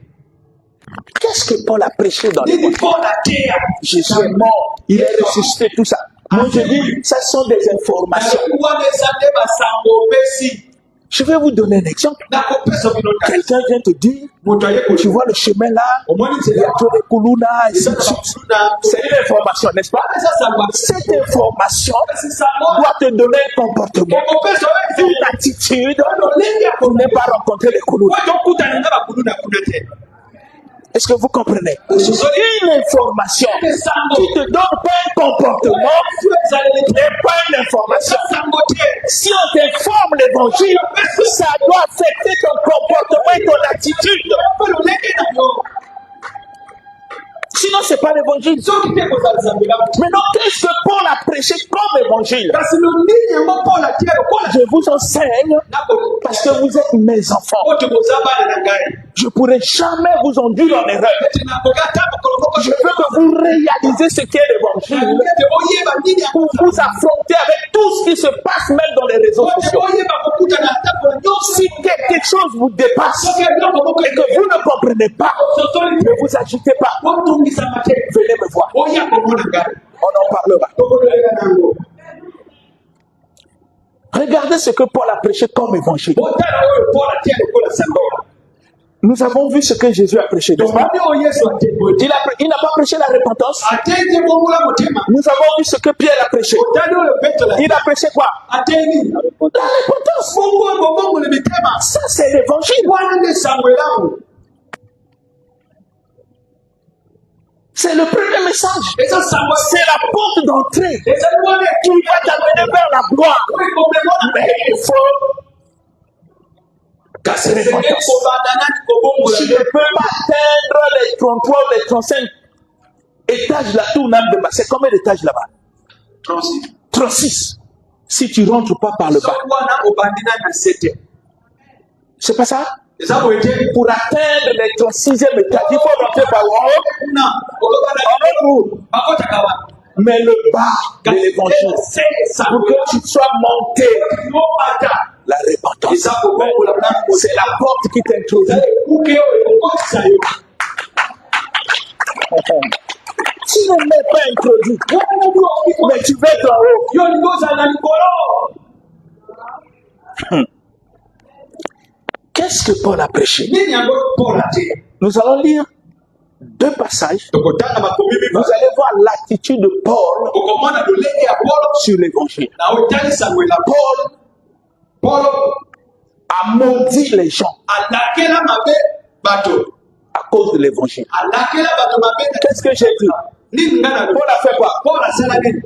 Qu'est-ce que Paul a prêché dans nini l'évangile? mpona teya Jésus est mort, il est ressuscité, tout ça. Moi, je dis, ça sont des informations. wana eza nde basango opesi Je vais vous donner un exemple. nakopesa bino ta Quelqu'un vient te dire, moto aye tu vois le chemin là, omoni il y nzela a tous les Kuluna, et ainsi eza de na suite. bakuluna C'est une information, n'est-ce pas? eza sango Cette information kasi sango doit te donner un comportement, ekopesa oyo une attitude lolenge ya pour ne pas rencontrer les Kuluna. po tokutana na bakuluna kuna te Est-ce que vous comprenez? ososoli Une information sango qui te donne pas un comportement n'est pas une information. sango te Si on t'informe l'évangile, ça doit affecter ton comportement et ton attitude. po lolenge na yo Sinon, c'est pas l'évangile. soki te kozala sango elamu Maintenant, qu'est-ce que Paul a prêché comme évangile? kasi lolenge yango mpona teya lokola Je vous enseigne parce que vous êtes mes enfants. po tokoza bana na ngai Je ne pourrai jamais vous induire en erreur. ete nakoki ata mokolo moko Je veux que vous réalisez ce qu'est l'évangile ete oyeba nini pour vous affronter avec tout ce qui se passe même dans les réseaux ete sociaux. oyeba kokutana ata kola nyonso Si quelque chose vous dépasse soki eloko moko et que vous ne comprenez pas, ososoli ne vous agitez pas. otungisama te Venez me voir. oya komona ngai On en parlera. tokolela nango Regardez ce que Paul a prêché comme évangile. otala oyo mpona teya lokola sango Nous avons vu ce que Jésus a prêché. n'est-ce pas? tomoni oyo yesu atekoe Il n'a pas prêché la repentance. atei te bongola motema Nous avons vu ce que Pierre a prêché. otali oyo petelo Il a prêché quoi? atei nini La repentance. bongo oyo bobongola mitema Ça, c'est l'évangile. wana nde sango elamu C'est le premier message. eza sango C'est la porte d'entrée ezali wana qui va t'amener vers la gloire. oyo ekomemona Mais il faut. kasi esengeli kobanda nani kobongola Tu ne peux pas atteindre les 33 ou les 35 étages là, tout Nambemba. C'est combien d'étages là-bas? 36. Si tu ne rentres pas par le bas. soki wana obandi nani na se te C'est pas ça? eza boye te Pour atteindre les 36e étage, il faut rentrer par en haut. kuna okokana En haut. bakotaka wana Mais le bas de l'évangile, se pour sango que tu sois monté, yobata la repentance. eza kobongola nani C'est la porte qui t'introduit. eza ekuke oyo ekokotisa yo Tu ne m'es pas introduit, mais tu vas être en haut. yo lingi ozala na likolo Qu'est-ce que Paul a prêché? nini yango mpona te Nous allons lire 2 passages. tokotanga makomi Vous mibale allez voir l'attitude de Paul okomona lolenge ya polo sur l'évangile. na otali sango ela polo A maudit les gens alakela mabe bato à cause de l'évangile. alakela bato mabe Qu'est-ce que j'ai dit? nini nga na Paul a fait quoi? polo asala nini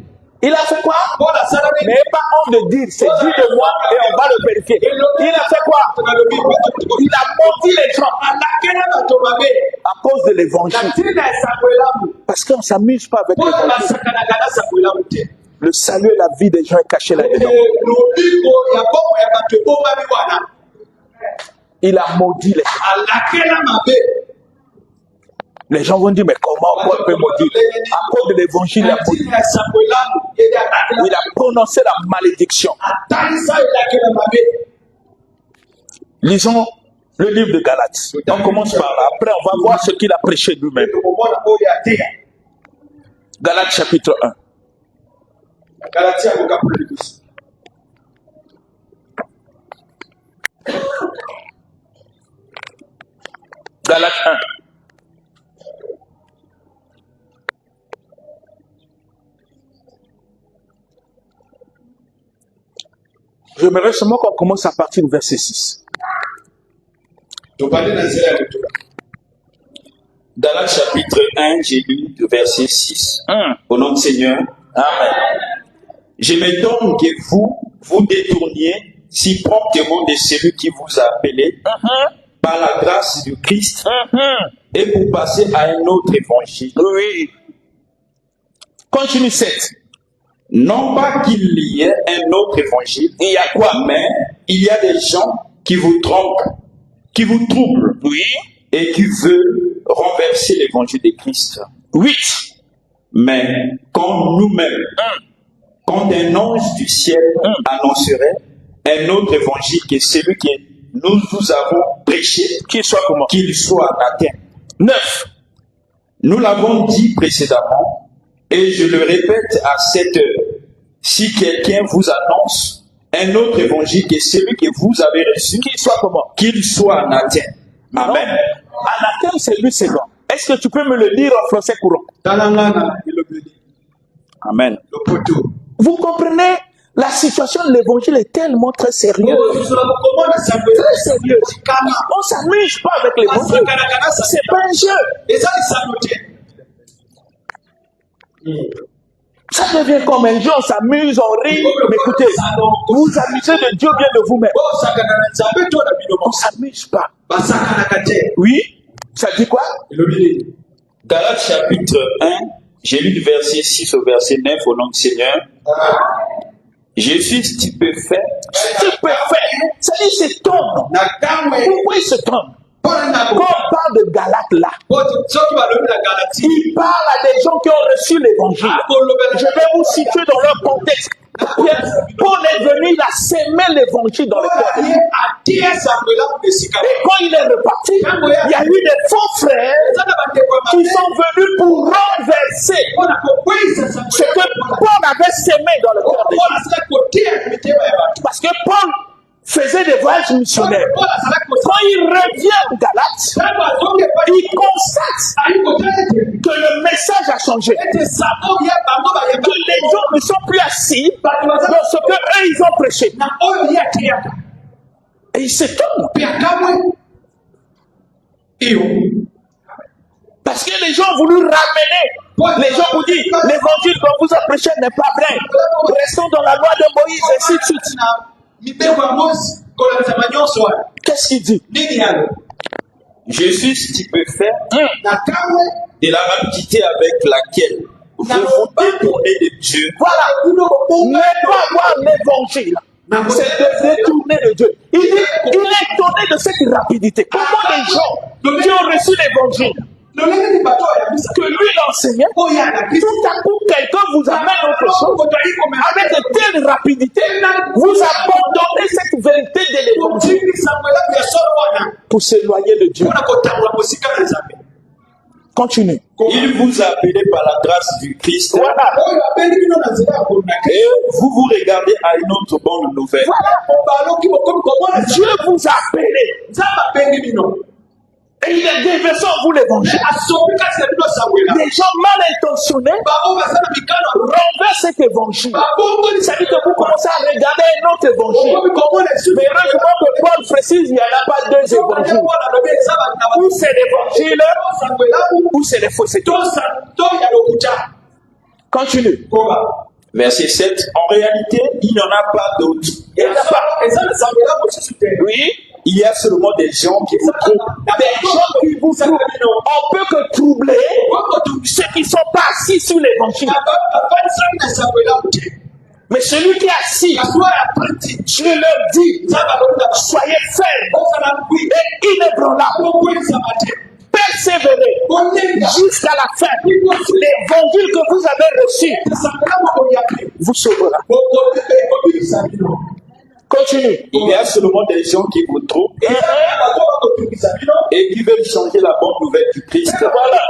Il a fait quoi? Paul asala nini? Mais pas honte de dire, c'est dit de moi et on va le vérifier. Il a fait quoi? Il a menti les gens alakela bato mabe à cause de l'évangile. na ntina ya sango elamu Parce qu'on ne s'amuse pas avec oyo l'évangile. basakanaka na sango elamu te. Le salut et la vie des gens est caché là-dedans. lobiko ya bomoi ya bato ebombami wana Il a maudit les gens. alakela mabe. Les gens vont dire, mais comment Paul peut maudire? À cause de l'évangile, il a maudit. ntina ya sango elamu yede alakela Il a prononcé la malédiction. atalisa elakela mabe. Lisons le livre de Galates. On commence par là. Après, on va voir ce qu'il a prêché lui-même. omona oyo ateya Galates chapitre 1. Galatia bokapula liboso. Galates 1. J'aimerais seulement qu'on commence à partir du verset 6. tobandi na nzela ya kotoka. Galates chapitre 1, j'ai lu le verset 6. Au nom du Seigneur. Amen. Je m'étonne que vous détourniez si promptement de celui qui vous a appelé par la grâce du Christ et pour passer à un autre évangile. Oui. Continue 7. Non pas qu'il y ait un autre évangile, il y a quoi? Mais il y a des gens qui vous trompent, qui vous troublent, Oui. et qui veulent renverser l'évangile de Christ. 8. Mais quand nous-mêmes, quand un ange du ciel annoncerait un autre évangile que celui que nous avons prêché, Qu'il soit comment? qu'il soit anathème. 9. Nous l'avons dit précédemment, et je le répète à cette heure, si quelqu'un vous annonce un autre évangile que celui que vous avez reçu, Qu'il soit comment? qu'il soit anathème. Amen. Anathème, c'est lui, c'est moi. Est-ce que tu peux me le lire en français courant? Talanga na elobeli Amen. lopoto. Vous comprenez? La situation de l'évangile est tellement très sérieuse. Oyo komona sango Très sérieuse. kama On ne s'amuse pas avec l'évangile. asakanaka na sango. C'est pas un jeu. Eza lisango te. Ça devient comme un jeu, on s'amuse, on rit. Mais écoutez, vous vous amusez de Dieu bien de vous-même. bosakana na nzambe to na bino On ne moko. s'amuse pas. basakanaka te. Oui? Ça dit quoi? elobeli Galates chapitre 1, j'ai lu du verset 6 au verset 9 au nom du Seigneur. Je suis stupéfait. Stupéfait. Ça dit, c'est tombe. na kamwe Pourquoi il se tombe? mpona na Quand on parle de Galate là, soki balobi na galati il parle à des gens qui ont reçu l'évangile. Je vais vous situer dans leur contexte. Paul est venu, il a sémé l'évangile dans le cœur. ye atia sango elamu na esika Et quand il est reparti, il y a eu des faux frères eza na bandeko ya qui mabe sont venus pour renverser mpona kokweyisa sango ce que Paul avait sémé dans le cœur des gens. mpona asala kotia mitema ya bato. Parce que Paul faisait des voyages missionnaires. mpona asala Quand il revient en Galate, ntango azongi epai il constate ayi kotya ete que le message a changé. ete sango ya bango bayeba Que les gens ne sont plus assis dans ce que eux ils ont prêché. na oyo ye atiaka Et ils s'étonnent. mpe akamwe iyo Parce que les gens ont voulu ramener. Les gens vous disent, l'évangile qu'on vous a prêché n'est pas vrai. Restons dans la loi de Moïse, et ainsi de suite. na mibeko ya mosi kolandisama nyonso wana Qu'est-ce qu'il dit? nini yalo Je suis stupéfait na kamwe de la rapidité avec laquelle vous vous détournez de Dieu. Voilà. Ne pas voir l'évangile, c'est de détourner de Dieu. Il dit, il est étonné de cette rapidité. Comment les gens qui ont reçu l'évangile, lolenge ni bato oyambisa que lui l'enseignait, oyo alakisi tout à coup quelqu'un vous amène autre chose, kozali komema avec de telles rapidités, vous abandonnez cette vérité de l'évangile kotindi sango elamu ya solo wana pour s'éloigner de Dieu. mpona kotambola mosika na nzambe. Continue. Il vous a appelé par la grâce du Christ Voilà. oyo abendi bino na nzela ya kolonaki et vous vous regardez à une autre bonne nouvelle. obaloki bokomi komona Dieu vous a appelé. nzambe abendi bino Et il est déversé en vous l'évangile. asomi kasi na bino sango elamu Les gens mal intentionnés bango baza na mikano renversent cet évangile. babongoli Ça dit que vous commencez à regarder un autre évangile. okomi komona esuki Mais heureusement que Paul précise, il n'y en a pas deux évangiles. mpona lobi eza na Ou c'est l'évangile, sango elamu ou c'est les faussetés. to ya lokuta Continue. koba Verset 7. En réalité, il n'y en a pas d'autres. Il n'y en a pas. Oui, il y a seulement des gens qui vous trouvent. Des gens qui vous trouvent. On peut que troubler ceux qui ne sont pas assis sur l'évangile. Mais celui qui est assis, je leur dis, soyez fermes et inébranlables. Persévérez jusqu'à la fin. L'évangile que vous avez reçu vous sauvera. Continue. Il y a seulement des gens qui vous trouvent et qui veulent changer la bonne nouvelle du Christ. Voilà.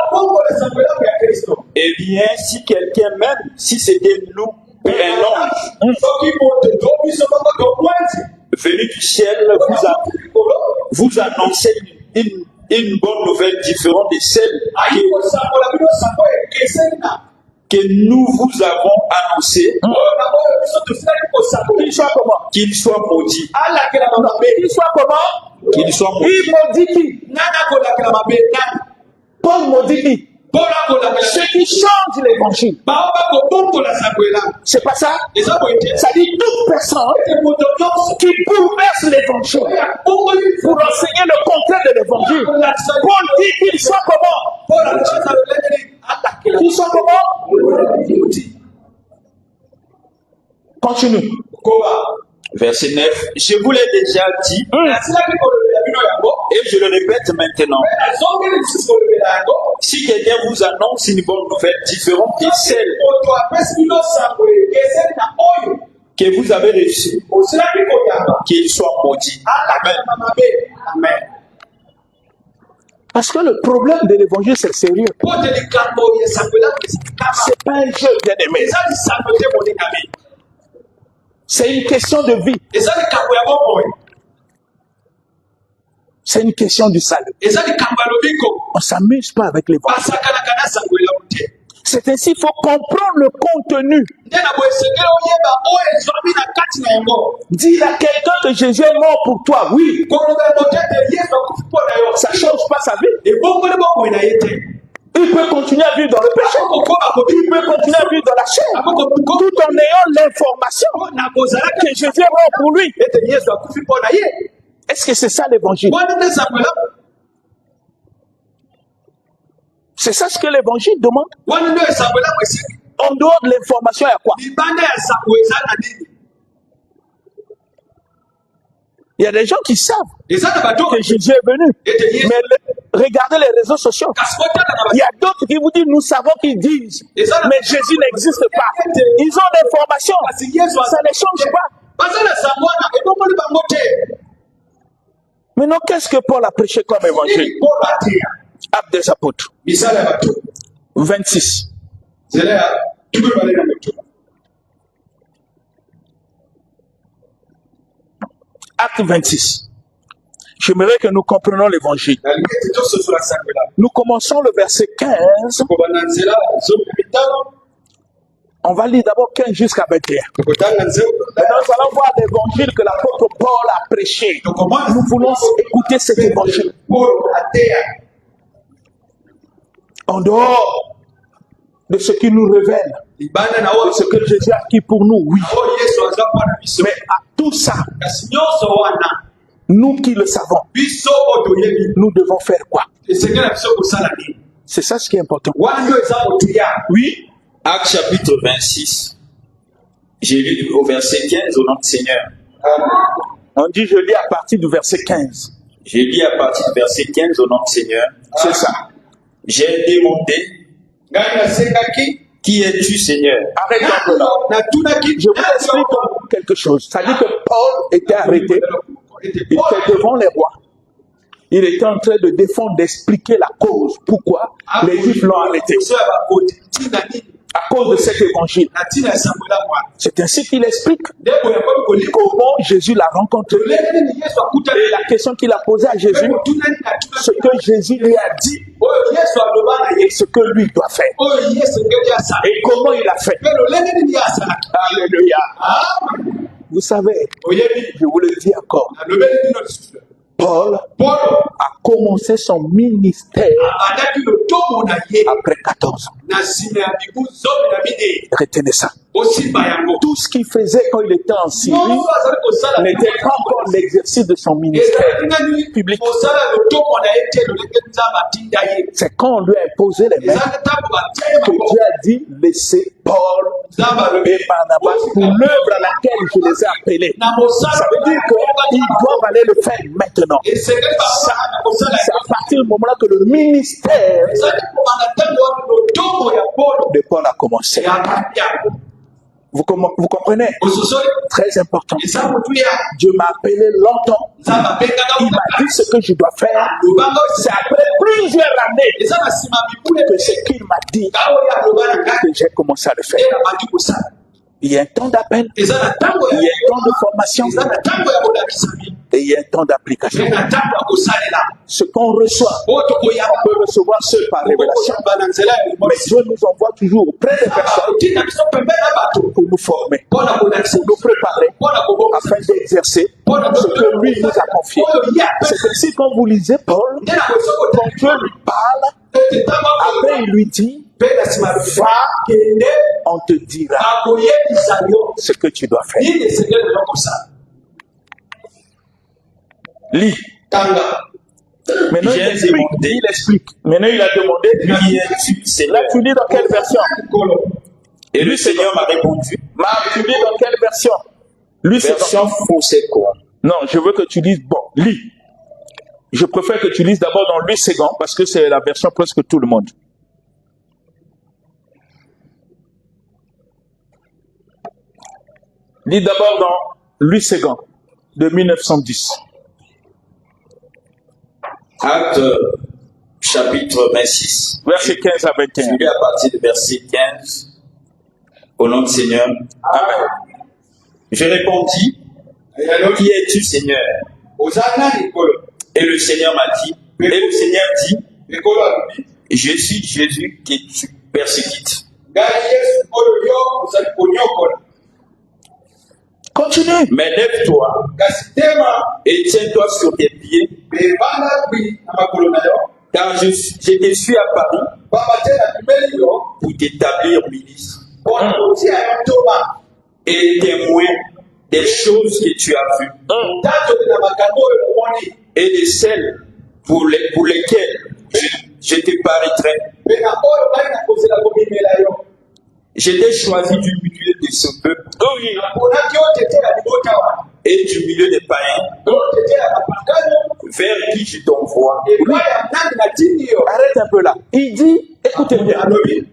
Eh bien, si quelqu'un, même si c'était nous, un ange venu du ciel, vous annonçait une bonne nouvelle différente de celle que nous vous avons annoncée, Qu'il soit comment? qu'il soit maudit. Qu'il soit comment? Qu'il soit maudit. Il maudit qui? Paul maudit qui? Ceux qui changent l'évangile. C'est pas ça? Ça dit toute personne qui bouleverse l'évangile pour enseigner le contraire de l'évangile. Paul dit qu'il soit comment? Qu'il soit comment? Continue. Verset 9. Je vous l'ai déjà dit et je le répète maintenant. Si quelqu'un vous annonce une bonne nouvelle différente de celle que vous avez reçue, qu'il soit maudit. Amen. Parce que le problème de l'évangile, c'est sérieux. C'est pas un jeu, bien aimé. C'est une question de vie. C'est une question du salut. On ne s'amuse pas avec l'évangile. C'est ainsi qu'il faut comprendre le contenu. Dire à quelqu'un que Jésus est mort pour toi, oui. Ça ne change pas sa vie. Il peut continuer à vivre dans le péché. Il peut continuer à vivre dans la chair. Tout en ayant l'information que Jésus est mort pour lui. Est-ce que c'est ça l'évangile? C'est ça ce que l'évangile demande. En dehors de l'information, il y a quoi? Il y a des gens qui savent que Jésus est venu. Mais regardez les réseaux sociaux. Il y a d'autres qui vous disent, nous savons qu'ils disent, mais Jésus n'existe pas. Ils ont l'information. Ça ne change pas. Maintenant, qu'est-ce que Paul a prêché comme évangile? Actes des apôtres. 26. Acte 26. J'aimerais que nous comprenions l'évangile. Nous commençons le verset 15. On va lire d'abord 15 jusqu'à 21. Maintenant, nous allons voir l'évangile que l'apôtre Paul a prêché. Nous voulons écouter cet évangile. En dehors de ce qu'il nous révèle, de ce que Jésus a acquis pour nous, oui. Mais à tout ça, nous qui le savons, nous devons faire quoi? C'est ça ce qui est important. Oui. Acte chapitre 26. J'ai lu au verset 15 au nom du Seigneur. On dit je lis à partir du verset 15. J'ai lu à partir du verset 15 au nom du Seigneur. C'est ça. J'ai demandé, qui es-tu, Seigneur? Arrête un peu là. Je vous explique quelque chose. Ça dit que Paul était arrêté. Il était devant les rois. Il était en train de défendre, d'expliquer la cause. Pourquoi les Juifs l'ont arrêté? À cause de cet évangile. C'est ainsi qu'il explique comment Jésus l'a rencontré. Et la question qu'il a posée à Jésus, ce que Jésus lui a dit, et ce que lui doit faire. Et comment il a fait. Alléluia. Vous savez, je vous le dis encore, Paul a commencé son ministère après 14 ans. Retenez ça. osimba yango. Tout ce qu'il faisait quand il était en Syrie Nyonso azali kosala n'était pas encore l'exercice de son ministère ezalaki public. kosala lotomo na ye te lolenge nzambe atinda ye. C'est quand on lui a imposé les mains Ezalaki ntango batie que Dieu a dit laissez Paul nzambe alobi et Barnabas pour l'œuvre à laquelle je les ai appelés. na mosala Ça veut dire qu'ils doivent aller le faire maintenant. esengeli basala na kosala C'est à partir du moment-là que le ministère ezalaki kobanda ntango wana lotomo ya Polo de Paul a commencé. ya Vous comprenez? ososoli Très important. eza motu ya Dieu m'a appelé longtemps. nzambe abengaka Il m'a dit ce que je dois faire. lobanga C'est après plusieurs années eza na nsima mibule que ce qu'il m'a dit ntango ya loba na ngai que j'ai commencé à le faire. abandi kosala Il y a un temps d'appel, eza na ntango il y a un temps de formation eza na ntango ya kolakisami et il y a un temps d'application. mpe na ntango ya kosalela Ce qu'on reçoit, oyo tokoyamba on peut recevoir seul par révélation. okoyamba na nzela ya Mais limosi Dieu nous envoie toujours auprès des personnes otinda biso pembeni na bato pour nous former, mpo na kolakisa pour nous préparer mpo na kobokisa afin d'exercer ce que lui nous a confié. oyo ye apesa C'est comme si quand vous lisez Paul, nde na koso quand Dieu lui parle, ete ntango après il lui dit, mpe na nsima va, kende on te dira akoyebisa yo ce que tu dois faire. nini esengeli lelo kosala Lis. tanga Maintenant, J'ai demandé. il explique. Maintenant, il a demandé. Qui es-tu, Là, Seigneur? tu lis dans quelle version? likolo Et le Seigneur m'a répondu, Marc, tu lis dans quelle version? Lui, c'est version foncée quoi? Non, je veux que tu lises. Bon, lis. Je préfère que tu lises d'abord dans Louis II parce que c'est la version presque tout le monde. Lis d'abord dans Louis II de 1910. Acte chapitre 26. Verset 15 à Je 21. lis à partir du verset 15. Au nom du Seigneur. Amen. Je répondis, qui es-tu, Seigneur? oza nani likolo Et le Seigneur m'a dit, et le Seigneur dit, likolo alobi je suis Jésus que tu persécutes. ngai yesu oyo yo ozali konyokola Continue. Mais lève-toi kasi tema et tiens-toi sur tes pieds, bebanda bwi na makolo na yo car je te suis apparu pamba te napimeli yo pour t'établir ministre mpona kotia yo ntoma et témoin des choses que tu as vues tatoli na makambo oyo omoni et de celles pour lesquelles je te paraîtrai. mpe na oyo ngai nakozela komimela yo Je t'ai choisi du milieu de ce peuple naponaki yo tete ya libota wana et du milieu des païens yo tete ya bapagano vers qui je t'envoie. epai ya nani natindi yo Arrête un peu là. Il dit, écoutez bien. alobi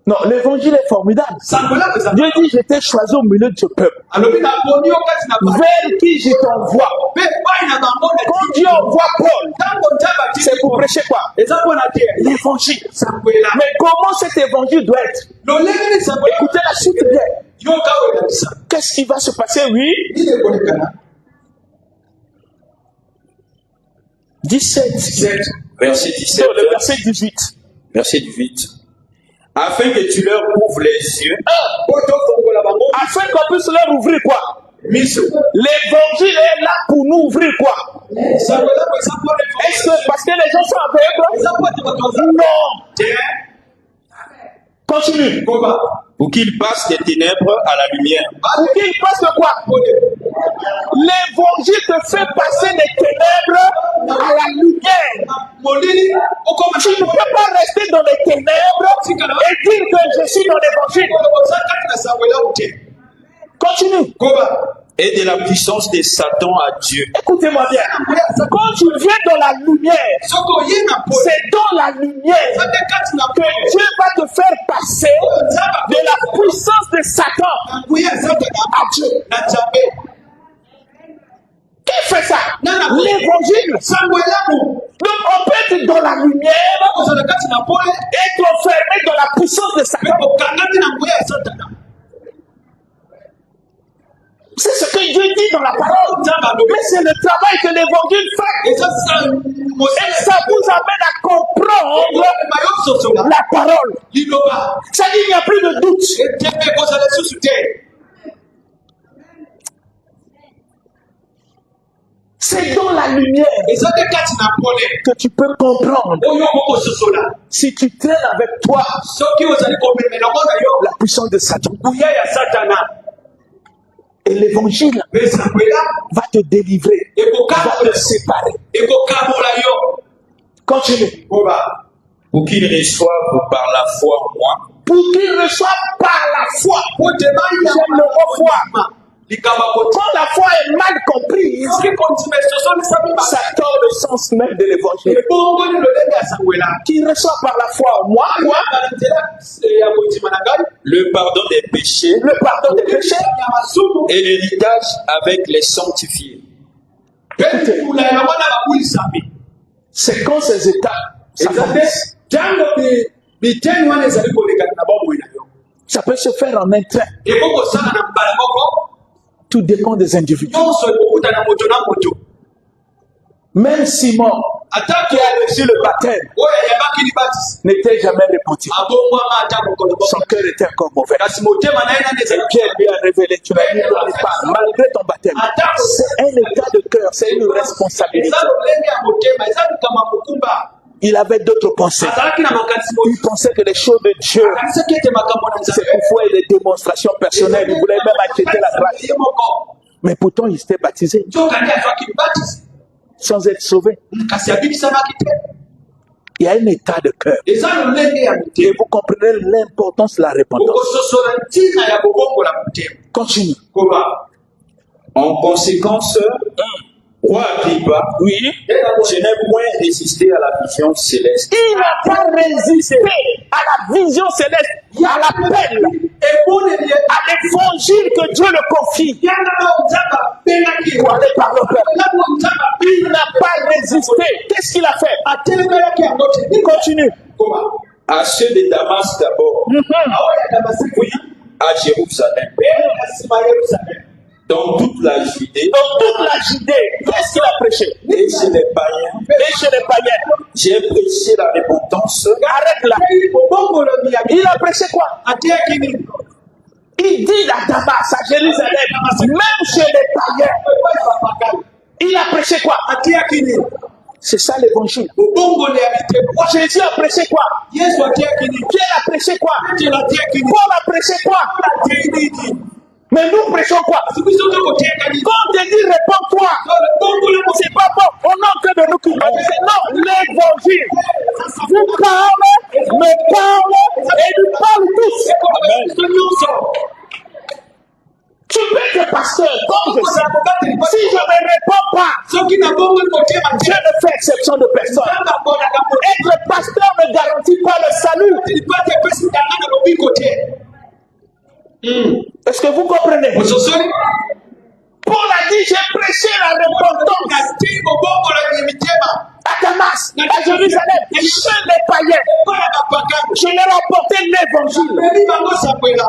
Non, l'évangile est formidable. sangola eza Dieu dit, je t'ai choisi au milieu de ce peuple. alobi naponi yo kati na Vers qui je t'envoie. mpe epai na bango Quand Dieu envoie Paul, ntango nzambe c'est pour prêcher quoi? eza mpona te L'évangile. sangoela Mais comment cet évangile doit être? lolenge ni sangoela Écoutez la suite bien. yo ka oyo elakisa Qu'est-ce qui va se passer? Oui. nini ekolekana 17. Verset 17. Non, le verset 18. Verset 18. Afin que tu leur ouvres les yeux po tofongola bango Afin qu'on puisse leur ouvrir quoi? miso L'évangile est là pour nous ouvrir quoi? sangoela po eza mpona Est-ce que parce que les gens sont aveugles? eza mpo te bato baza Non. te Continue. koba pour qu'ils passent des ténèbres à la lumière Pour qu'il passe de quoi? L'évangile te fait passer des ténèbres à la lumière. molili okoma Tu ne peux pas rester dans les ténèbres et dire que je suis dans l'évangile. oza kati na sangoela te Continue. koba et de la puissance de Satan à Dieu. Écoutez-moi bien. Quand tu viens dans la lumière, soki oye na pole c'est dans la lumière eza te kati na que pole Dieu va te faire passer de la puissance de Satan nguya eza te à Dieu. na nzambe Qui fait ça? Nana. L'évangile. sangoela mo Donc on peut être dans la lumière ozala kati na pole et être enfermé dans la puissance de Satan. okangami na nguya ya satana C'est ce que Dieu dit dans la parole. Mais c'est le travail que l'évangile fait. eza Et ça vous amène à comprendre mayososola la parole. liloba Ça dit il n'y a plus de doute. etembe kozala lisusu te C'est dans la lumière eza te kati na pole que tu peux comprendre. oyo okososola Si tu traînes avec toi soki ozali komemela ngo na yo la puissance de Satan, nguya ya satana et l'évangile esango va te délivrer, va ekokabola te séparer. ekokabola yo Continue. koba pour qu'ils reçoivent par la foi en moi Pour qu'il reçoive par la foi. po te J'aime le mot foi. likambo koti Quand la foi est mal comprise, soki kondima esosolisa mibaka ça tord le sens même de l'évangile. ebongoli lolenge ya sangwela Qu'il reçoit par la foi en moi, kwaka na nzela ya kondima na ngai le pardon des péchés le pardon des péchés, ya masumu et l'héritage avec les sanctifiés. mpe mbula ya wana bakulisami c'est quand ces étapes eza te s'accomplissent. ntango biteni wana ezali kolekana na bomoi na yo Ça peut se faire en un train. ekokosala na mbala moko Tout dépend des individus. nyonso ekokuta na moto na moto Même Simon, ata qui a reçu le baptême, oyo ayambaki libatisi n'était jamais repenti. abongwama ata mokolo Son cœur était encore mauvais. kasi motema na ye nani ezali Pierre lui a révélé, tu n'as pas, malgré ton baptême. C'est un état de cœur, c'est une responsabilité. eza lolenge ya motema eza likama mokumba Il avait d'autres pensées. azalaki na makanisi Il pensait que les choses de Dieu, akanisaki ete makambo na c'est nzambe pour faire des démonstrations personnelles. Il voulait même acheter la grâce. ye moko Mais pourtant, il s'était baptisé nzokandi azwaki libatisi sans être sauvé. kasi abikisamaki te Il y a un état de cœur. eza lolenge ya Et motema vous comprenez l'importance de la repentance. okososola ntina ya kobongola motema Continue. koba En conséquence, roi Agrippa, Oui. je n'ai point résisté à la vision céleste. Il n'a pas résisté à la vision céleste, à l'appel, eboneli à l'évangile que Dieu le confie. yanga na nzambe abengaki Pour aller par le peuple. elabo nzambe Il n'a pas résisté. Qu'est-ce qu'il a fait? atelemelaki yango te Il continue. koba À ceux de Damas d'abord, aoyo ya damasiki oui, à Jérusalem, mpe na nsima ya yerusalem dans toute la Judée Dans toute la Judée, qu'est-ce qu'il a prêché? et chez les païens, Et chez les païens. j'ai prêché la repentance Arrête là. ei bobongolo miyaki Il a prêché quoi? ateyaki nini Il dit à Damas, à Jérusalem, même chez les païens. epai ya bapagani Il a prêché quoi? ateyaki nini C'est ça l'évangile. bobongolo ya bitemo Jésus a prêché quoi? yesu ateyaki nini Pierre a prêché quoi? petelo ateyaki nini Paul a prêché quoi? atei nini Mais nous prêchons quoi? biso tokoteyaka nini Quand on te dit réponds-toi, bongolo c'est pas bon. On n'a que de nous qui non, l'évangile vous parle, me parle et nous parle tous. biso nyonso Tu peux être pasteur, comme je sais. Si je ne réponds pas, soki na bongoli motema je ne fais exception de personne. nzambe aponaka Être pasteur ne garantit pas le salut. lipati epesi kanga na lobiko te Est-ce que vous comprenez? ososoli Paul a dit, j'ai prêché la repentance natei bobongolo ya mitema à Damas, à Jérusalem, chez les païens. epai ya bapagani Je leur ai apporté l'évangile. memi bango sangwela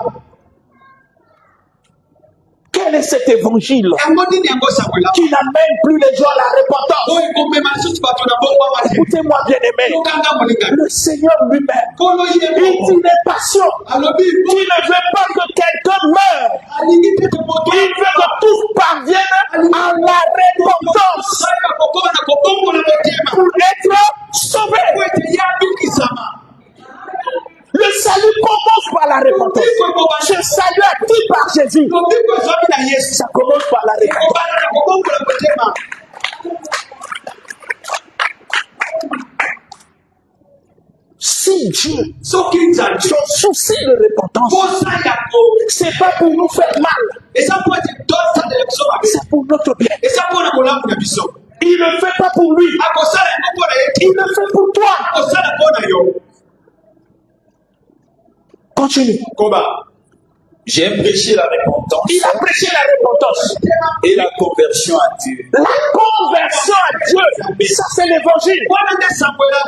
Quel est cet évangile yango nini yango sangwela qui n'amène plus les gens à la repentance? oyo ekomema lisusu bato na bongwama te Écoutez-moi, bien-aimés, tokanga molingani le Seigneur lui-même, nkolo ye il moko dit des passions. alobi Il ne veut pas que quelqu'un meure. alingi te moto Il veut que tous parviennent à la repentance osalaka kokoma na kobongola motema pour être sauvés. po ete ye abikisama Le salut commence par la repentance. Ce salut acquis par Jésus, lobiko ezwami na yesu ça commence par la repentance. ekobana na kobongola motema Si Dieu, soki nzambe son souci de repentance, posa yango c'est pas pour nous faire mal, eza po ete tosalela biso mabe c'est pour notre bien. eza mpona kolamu na biso Il ne fait pas pour lui, akosala yango mpona ye te il le fait pour toi. akosala mpona yo Continue. koba J'ai prêché la repentance Il a prêché la repentance. et la conversion à Dieu. La conversion à Dieu, ça c'est l'évangile. wana nde sangwela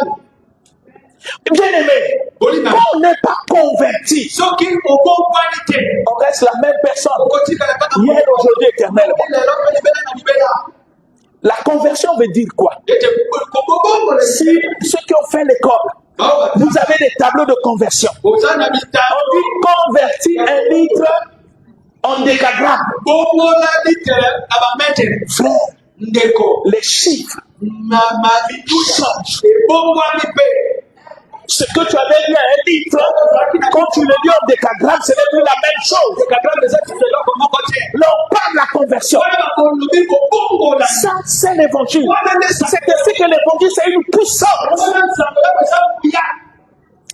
Bien-aimé, bolinga quand on n'est pas converti, soki obongwani te on reste la même personne. okotikala kaka Hier, aujourd'hui, éternellement. lelo mpe libela na libela La conversion veut dire quoi? ete kobobongola Si ceux qui ont fait l'école, vous avez des tableaux de conversion. oza na On bitabo dit convertir un litre en décagramme. bongola litere na bametere Frère, ndeko les chiffres changent. Ce que tu avais lu à un litre, quand tu le lis en décagramme, ce n'est plus la même chose. Là, on parle de la conversion. Ça, c'est l'évangile. C'est ainsi que l'évangile, c'est une puissance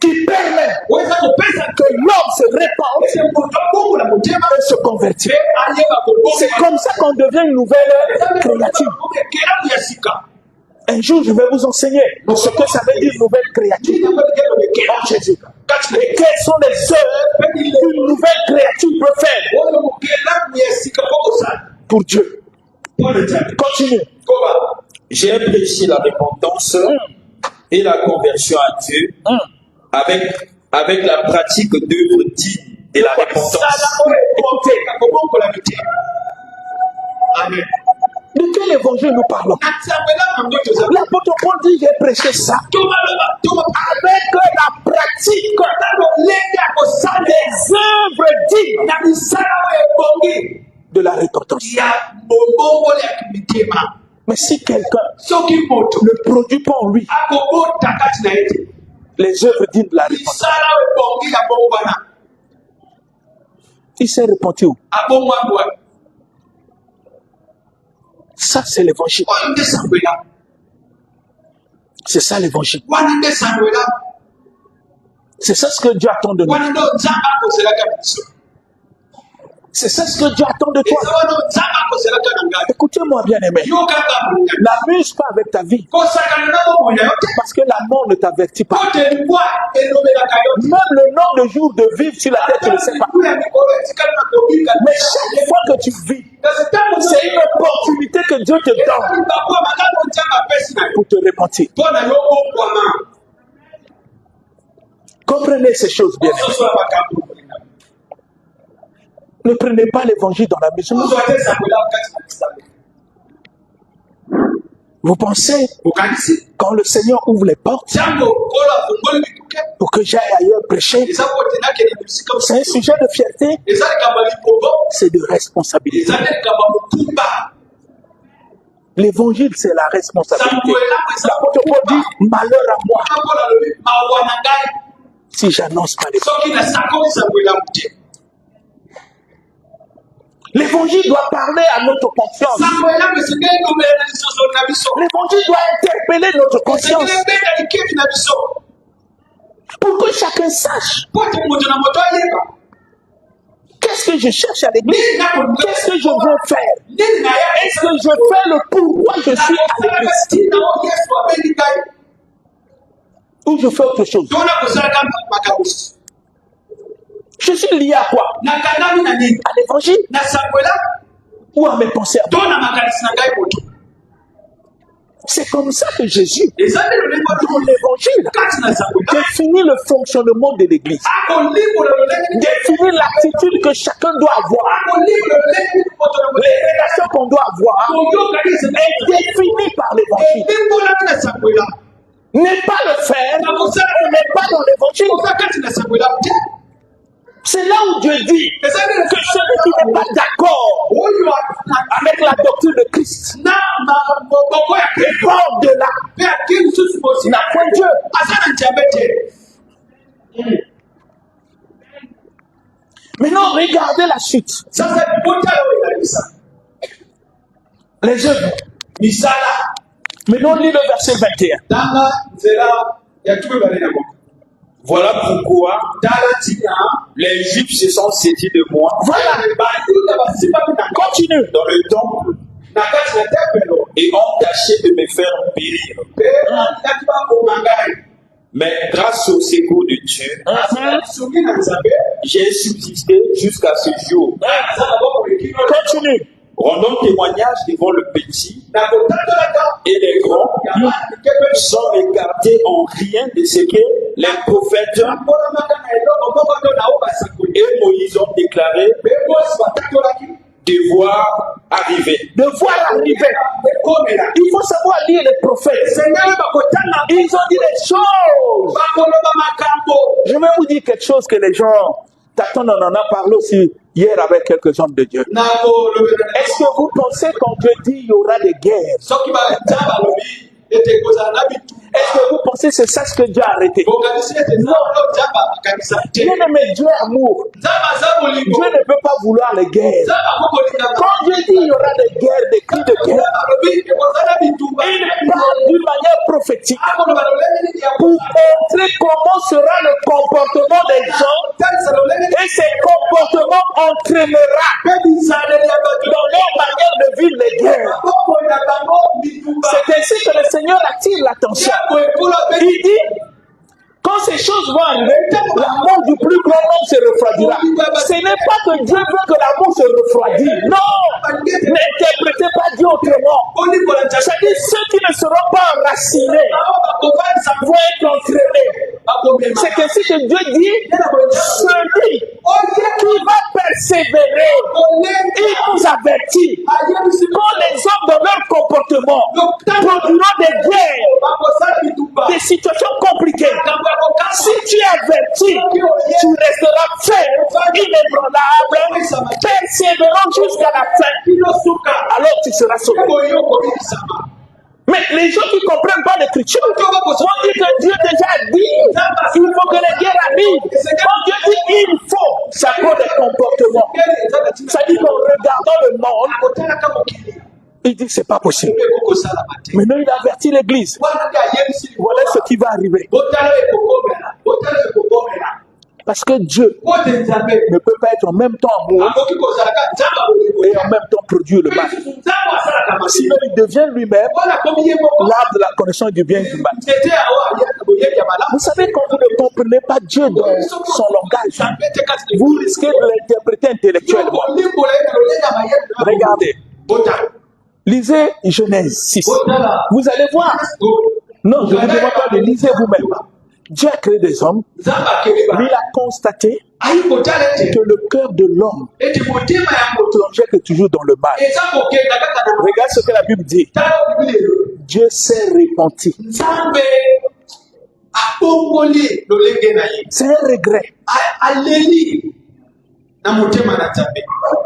qui permet que l'homme se répande et se convertit. C'est comme ça qu'on devient une nouvelle créature. Un jour, je vais vous enseigner ce que ça veut dire nouvelle créature en Jésus. Et quelles sont les œuvres qu'une nouvelle créature peut faire pour Dieu. Continue. J'ai prêché la repentance et la conversion à Dieu avec la pratique d'œuvres dignes de la repentance. Amen. De quel évangile nous parlons? L'apôtre Paul dit, j'ai prêché ça avec la pratique des œuvres dignes de la repentance. Mais si quelqu'un ne produit pas en lui les œuvres dignes de la repentance, il s'est repenti où? Ça, c'est l'évangile. C'est ça l'évangile. C'est ça ce que Dieu attend de nous. C'est ça ce que Dieu attend de toi. Écoutez-moi bien aimé. N'abuse pas avec ta vie. Parce que la mort ne t'avertit pas. Même le nombre de jours de vivre sur la terre, tu ne sais pas. Mais chaque fois que tu vis, c'est une opportunité que Dieu te donne pour te repentir. Comprenez ces choses bien. Ne prenez pas l'évangile dans la maison. Vous pensez, quand le Seigneur ouvre les portes pour que j'aille ailleurs prêcher, c'est un sujet de fierté, c'est de responsabilité. L'évangile, c'est la responsabilité. L'apôtre Paul dit, malheur à moi si j'annonce pas l'évangile. L'évangile doit parler à notre conscience. L'évangile doit interpeller notre conscience. Pour que chacun sache. Qu'est-ce que je cherche à l'église? Qu'est-ce que je veux faire? Est-ce que je fais le pourquoi je suis à l'église? Ou je fais autre chose? Je suis lié à quoi? À l'évangile? Ou à mes pensées? C'est comme ça que Jésus, dans l'évangile, définit le fonctionnement de l'église. Définit l'attitude que chacun doit avoir. Les relations qu'on doit avoir est définie par l'évangile. Ne pas le faire, on n'est pas dans l'évangile. C'est là où Dieu dit que celui qui n'est pas d'accord avec la doctrine de Christ et pas au-delà n'a point Dieu. Maintenant, regardez la suite. Les œuvres. Maintenant, lis le verset 21. Voilà pourquoi les Juifs se sont saisis de moi. Voilà. Continue. Dans le temple et ont tâché de me faire périr. Mais grâce au secours de Dieu, j'ai subsisté jusqu'à ce jour. Continue. Rendons témoignage devant le petit et les grands, sans m'écarter en rien de ce que les prophètes et Moïse ont déclaré devoir arriver. Devoir arriver. Il faut savoir lire les prophètes. Ils ont dit des choses. Je vais vous dire quelque chose que les gens Tatan, on en a parlé aussi hier avec quelques hommes de Dieu. Est-ce que vous pensez quand Dieu dit il y aura des guerres? Est-ce que vous pensez que c'est ça ce que Dieu a arrêté? Non. Mais Dieu est amour. Dieu ne peut pas vouloir les guerres. Quand Dieu dit il y aura des guerres, des cris de guerre, il parle d'une manière prophétique pour montrer comment sera le comportement des gens et ces comportements entraînera dans leur manière de vivre les guerres. C'est ainsi que le Seigneur attire l'attention. Il dit, quand ces choses vont arriver, l'amour du plus grand nombre se refroidira. Ce n'est pas que Dieu veut que l'amour se refroidisse. Non! N'interprétez pas Dieu autrement. C'est-à-dire ceux qui ne seront pas enracinés vont être entraînés. C'est ainsi que Dieu dit, celui qui va persévérer, il nous avertit. Quand les hommes dans leur comportement produiront des guerres, des situations compliquées, si tu es averti, tu resteras ferme, inébranlable, persévérant jusqu'à la fin. Alors tu seras sauvé. Mais les gens qui ne comprennent pas l'écriture vont dire que Dieu déjà dit il faut que les guerres arrivent. Quand Dieu dit il faut, ça prend des comportements. Ça dit qu'en regardant le monde, il dit que ce n'est pas possible. Maintenant, il avertit l'église. Voilà ce qui va arriver. Parce que Dieu ne peut pas être en même temps amour et en même temps produire le mal. Sinon, il devient lui-même l'arbre de la connaissance du bien et du mal. Vous savez, quand vous ne comprenez pas Dieu dans son langage, vous risquez de l'interpréter intellectuellement. Regardez. Lisez Genèse 6. Vous allez voir. Non, je ne vous demande pas de lisez vous-même. Dieu a créé des hommes, mais il a constaté que le cœur de l'homme plongeait que toujours dans le mal. Regarde ce que la Bible dit. Dieu s'est repenti. C'est un regret.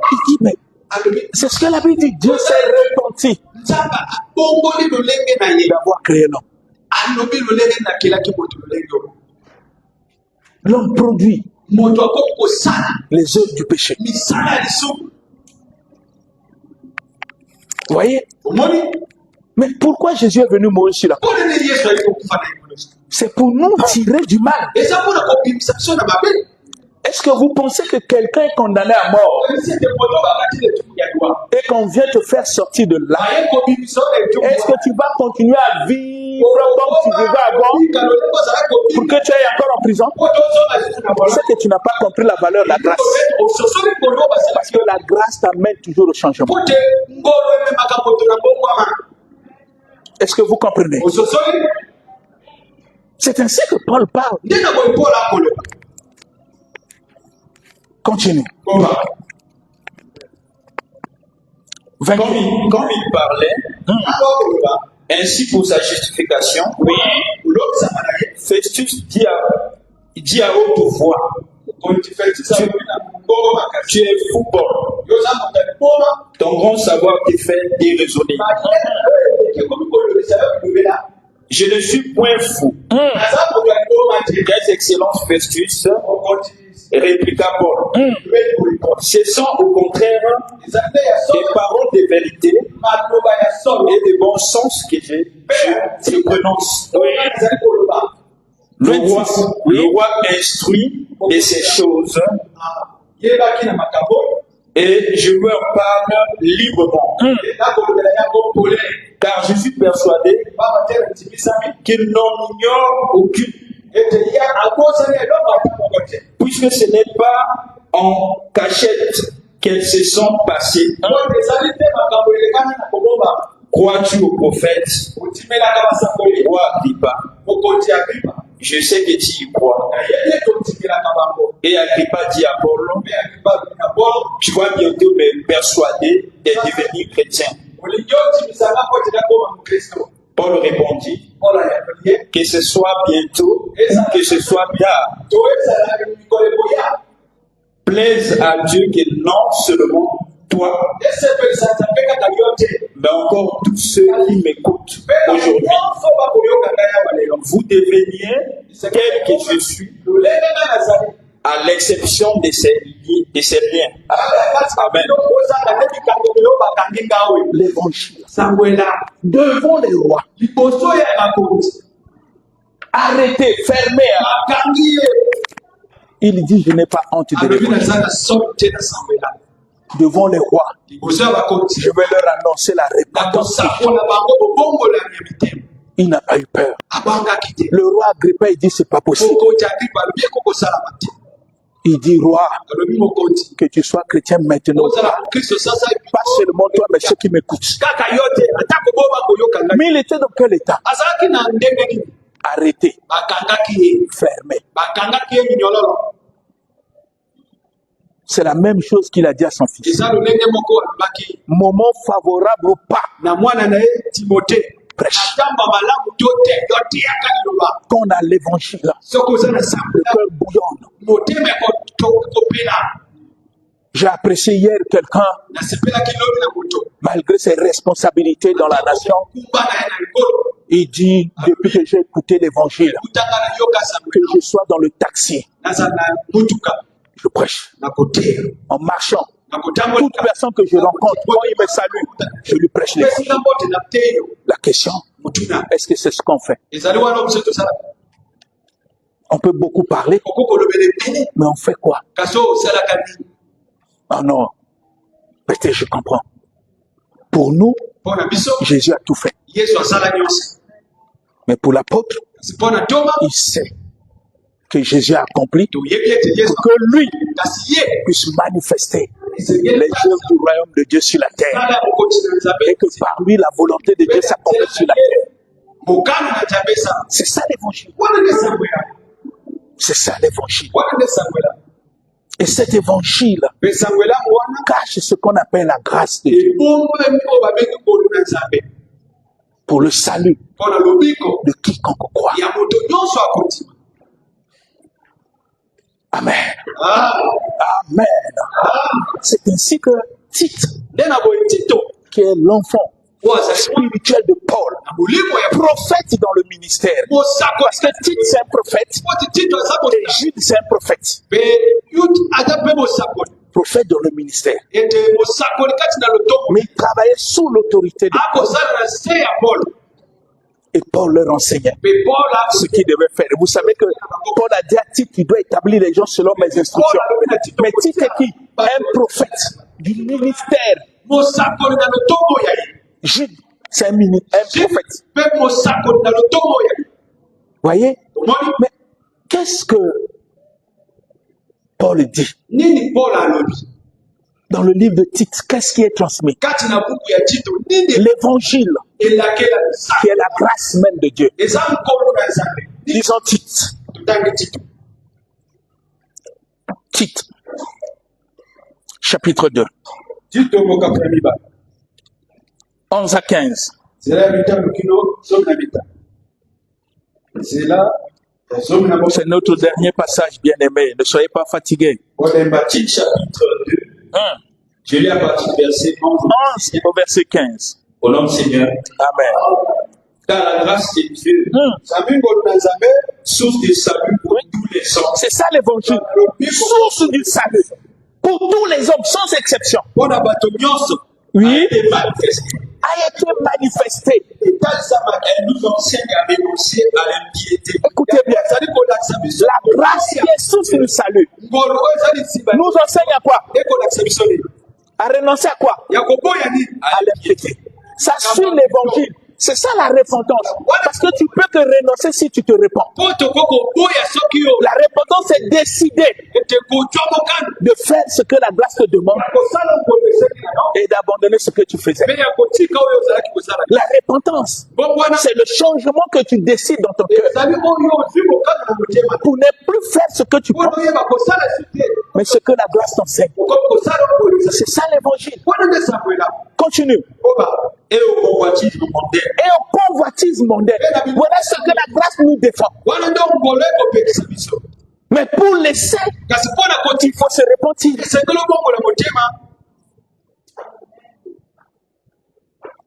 Il dit, mais c'est ce que la Bible dit. Dieu s'est repenti d'avoir créé l'homme. L'homme produit les œuvres du péché. Vous voyez? Mais pourquoi Jésus est venu mourir sur la croix? C'est pour nous tirer du mal. Est-ce que vous pensez que quelqu'un est condamné à mort et qu'on vient te faire sortir de là? Est-ce que tu vas continuer à vivre comme tu vivais avant pour que tu ailles encore en prison? C'est que tu n'as pas compris la valeur de la grâce. Parce que la grâce t'amène toujours au changement. Est-ce que vous comprenez? C'est ainsi que Paul parle. Continue. Comme il parlait, ainsi pour sa justification, Festus dit à haute voix, tu es fou, Paul. Ton grand savoir te fait déraisonner. Je ne suis point fou. Très excellence, Festus, répliqua Paul. Ce sont au contraire des paroles de vérité et de bon sens que je prononce. Le roi instruit de ces choses et je lui en parle librement. Car je suis persuadé qu'il n'en ignore aucune. Puisque ce n'est pas en cachette qu'elles se sont passées. Crois-tu au prophète? Roi Agrippa, je sais que tu y crois. Et Agrippa dit à Paul, tu vas bientôt me persuader de devenir chrétien. Paul répondit, que ce soit bientôt ou que ce soit tard, plaise à Dieu que non seulement toi, mais encore tous ceux qui m'écoutent aujourd'hui, vous deveniez tel que je suis, à l'exception de ces liens. Amen. L'évangile. Devant les rois. Arrêtez, fermez. Il dit, je n'ai pas honte de l'évangile. Devant les rois, je vais leur annoncer la repentance. Il n'a pas eu peur. Le roi Agrippa, il dit, c'est pas possible. Il dit, roi, que tu sois chrétien maintenant, pas seulement toi, mais ceux qui m'écoutent. Mais il était dans quel état? Arrêté, fermé. C'est la même chose qu'il a dit à son fils. Moment favorable ou pas, prêche. Quand on a l'évangile, le cœur bouillonne. J'ai apprécié hier quelqu'un, malgré ses responsabilités dans la nation, il dit, depuis que j'ai écouté l'évangile, que je sois dans le taxi, je prêche. En marchant, toute personne que je rencontre, quand il me salue, je lui prêche l'évangile. La question, est-ce que c'est ce qu'on fait? On peut beaucoup parler, mais on fait quoi? Oh non, peut-être je comprends. Pour nous, Jésus a tout fait. Mais pour l'apôtre, il sait que Jésus a accompli pour que lui puisse manifester les œuvres du royaume de Dieu sur la terre et que par lui la volonté de Dieu s'accomplisse sur la terre. C'est ça l'évangile. C'est ça l'évangile. Et cet évangile cache ce qu'on appelle la grâce de Dieu pour le salut de quiconque croit. Amen. Amen. C'est ainsi que Tite, qui est l'enfant spirituel de Paul, prophète dans le ministère. Parce que Tite c'est un prophète, et Jude c'est un prophète. Prophète dans le ministère. Mais il travaillait sous l'autorité de Paul. Et Paul leur enseignait ce qu'il devait faire. Et vous savez que Paul a dit à Tite qu'il doit établir les gens selon mes instructions. Mais Tite est qui? Un prophète du ministère. Jude, c'est un prophète. Voyez? Mais qu'est-ce que Paul dit? Dans le livre de Tite, qu'est-ce qui est transmis? L'évangile, qui est la grâce même de Dieu. Lisons Tite. Tite, chapitre 2. 11 à 15. C'est notre dernier passage, bien-aimé. Ne soyez pas fatigués. Tite chapitre 2. Je lis à partir du verset 11 au verset 15. Au nom du Seigneur. Amen. Car la grâce de Dieu, source de salut pour tous les hommes. C'est ça l'évangile. Source du salut pour tous les hommes, sans exception. Oui. A été manifesté. Elle nous enseigne à renoncer à l'impiété. Écoutez bien. La grâce qui est source du salut nous enseigne à quoi? À renoncer à quoi? À l'impiété. Ça suit l'évangile. C'est ça la repentance. Parce que tu peux te renoncer si tu te repens. La repentance, c'est décider de faire ce que la grâce te demande et d'abandonner ce que tu faisais. La repentance, c'est le changement que tu décides dans ton cœur pour ne plus faire ce que tu penses, mais ce que la grâce t'enseigne. C'est ça l'évangile. Continue. Et au convoitisme mondain. Et au convoitisme mondain. Voilà ce que la grâce nous défend. Mais Mais pour laisser, kasi mpo na il kotika faut se repentir. esengeli obongola motema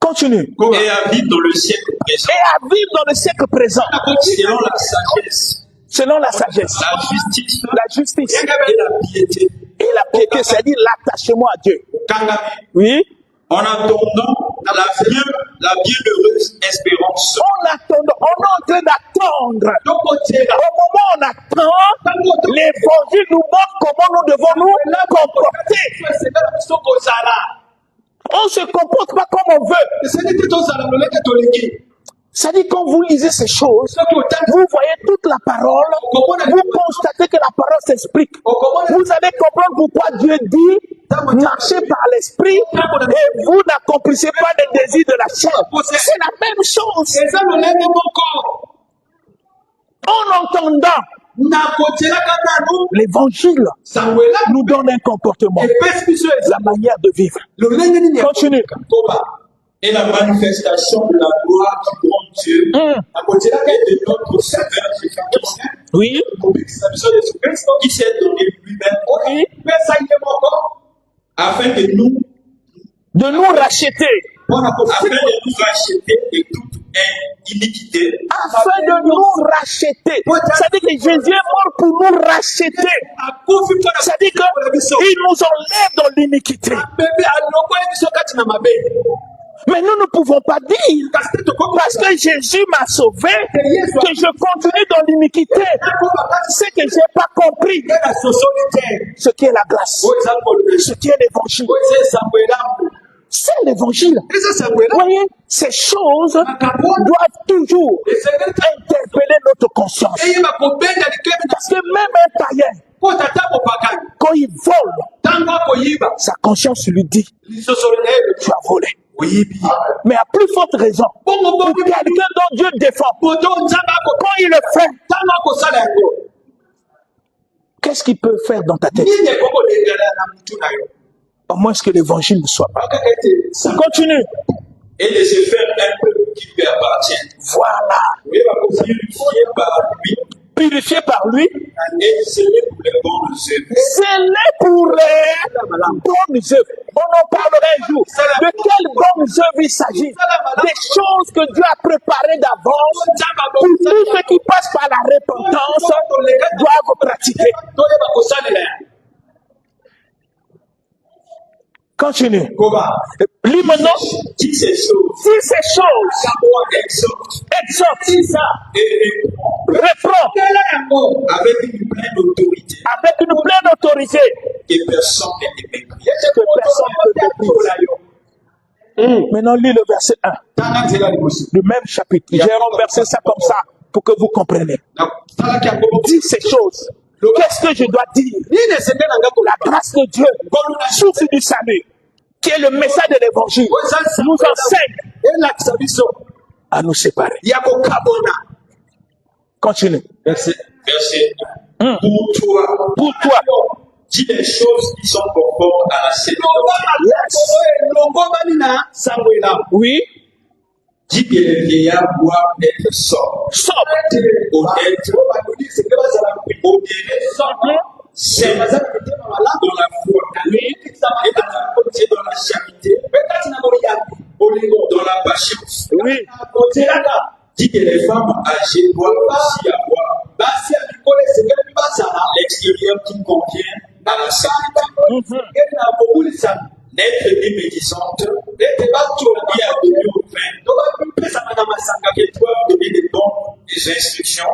Continue. Et à vivre dans le siècle présent, Et à vivre dans le siècle présent, na kotika selon la sagesse, selon la sagesse, la justice la justice et la piété, et la piété, c'est-à-dire l'attachement à Dieu. kangami, Oui. en attendant la bienheureuse espérance. On attend, on est en train d'attendre. tokotela Au moment où on attend, l'évangile nous montre comment nous devons nous comporter. esengela biso kozala On ne se comporte pas comme on veut. esengeli te tozala lolenge tolingi C'est-à-dire quand vous lisez ces choses, soki otali vous voyez toute la parole, vous constatez que la parole s'explique. Vous allez comprendre pourquoi Dieu dit marchez par l'esprit et vous n'accomplissez pas les désirs de la chair. C'est la même chose. eza lolenge moko En entendant na kotielaka nanu l'évangile, sango elamu nous donne un comportement, epesi biso la manière de vivre. lolenge nini ya Continue. koba Et la manifestation de la gloire du bon Dieu akotielaka et de notre Sauveur Jésus-Christ, Oui. kobikisa biso yesu kristo qui s'est donné lui-même Oui. pesa ye moko afin de nous racheter, mpona afin kofika de nous racheter de toute iniquité afin de nous racheter. C'est-à-dire que Jésus est mort pour nous racheter. akufi mpona C'est-à-dire kokola biso qu'il nous enlève dans l'iniquité. bebe alongoli biso kati na mabe Mais nous ne pouvons pas dire, kasi te tokoki parce que Jésus m'a sauvé, que je continue dans l'iniquité. nakoba kati C'est que je n'ai pas compris nde na sosoli te ce qu'est la grâce, oyo eza koloba ce qu'est l'évangile. oyo eza esango elamu C'est l'évangile. eza sango Vous elamu voyez, ces choses makambo doivent toujours esengeli te interpeller notre conscience. eyeba kobenga likemi na Parce que même un païen, po tata mopakani quand il vole, ntango akoyiba sa conscience lui dit, lisosolo na ye tu as volé. oyibi Mais à plus forte raison, bongo pour bongo quelqu'un dont Dieu défend, moto nzambe quand il le fait, ntango akosala yango qu'est-ce qu'il peut faire dans ta tête? nini ekokolengela na mutu na yo Au moins que l'évangile ne soit pas. kaka ete sango Continue. et de se faire un peuple qui lui appartient, Voilà. oyeba kozala purifié par lui Purifié par lui, et scellé pour les bonnes œuvres. scellé pour les bonnes œuvres. On en parlera un jour. De quelles bonnes œuvres il s'agit? Des choses que Dieu a préparées d'avance pour tous ceux qui passent par la repentance doivent pratiquer. toyeba kosalela yango Continue. koba Lis maintenant. Dis ces choses, Si ces choses d'abord exhorte exhortent, et reprend tela yango avec une pleine autorité avec une pleine autorité que personne ne méprise. que personne ne peut mépriser. Maintenant, lis le verset 1, tanga nzela liboso le même chapitre. J'ai renversé ça comme ça pour que vous compreniez. nasalaki yango Dis ces choses. Qu'est-ce que je dois dire? nini esengeli nanga La koloba grâce de Dieu, source du salut, qui est le message de l'évangile, nous enseigne elakisa biso à nous séparer. ya kokabona Continue. Verset 1. Pour toi, dis les choses qui sont conformes à la sainteté. elongomani na sango elamu Oui, Dis que les vieillards doivent être sobres, sobre, honnêtes, modérés, sains dans la foi, et dans la charité, dans la patience. oui, Dis que les femmes âgées doivent aussi avoir l'extérieur qui convient à la sainteté. N'être ni médisante, et abonner au vin, qu'elles doivent donner des bons des instructions,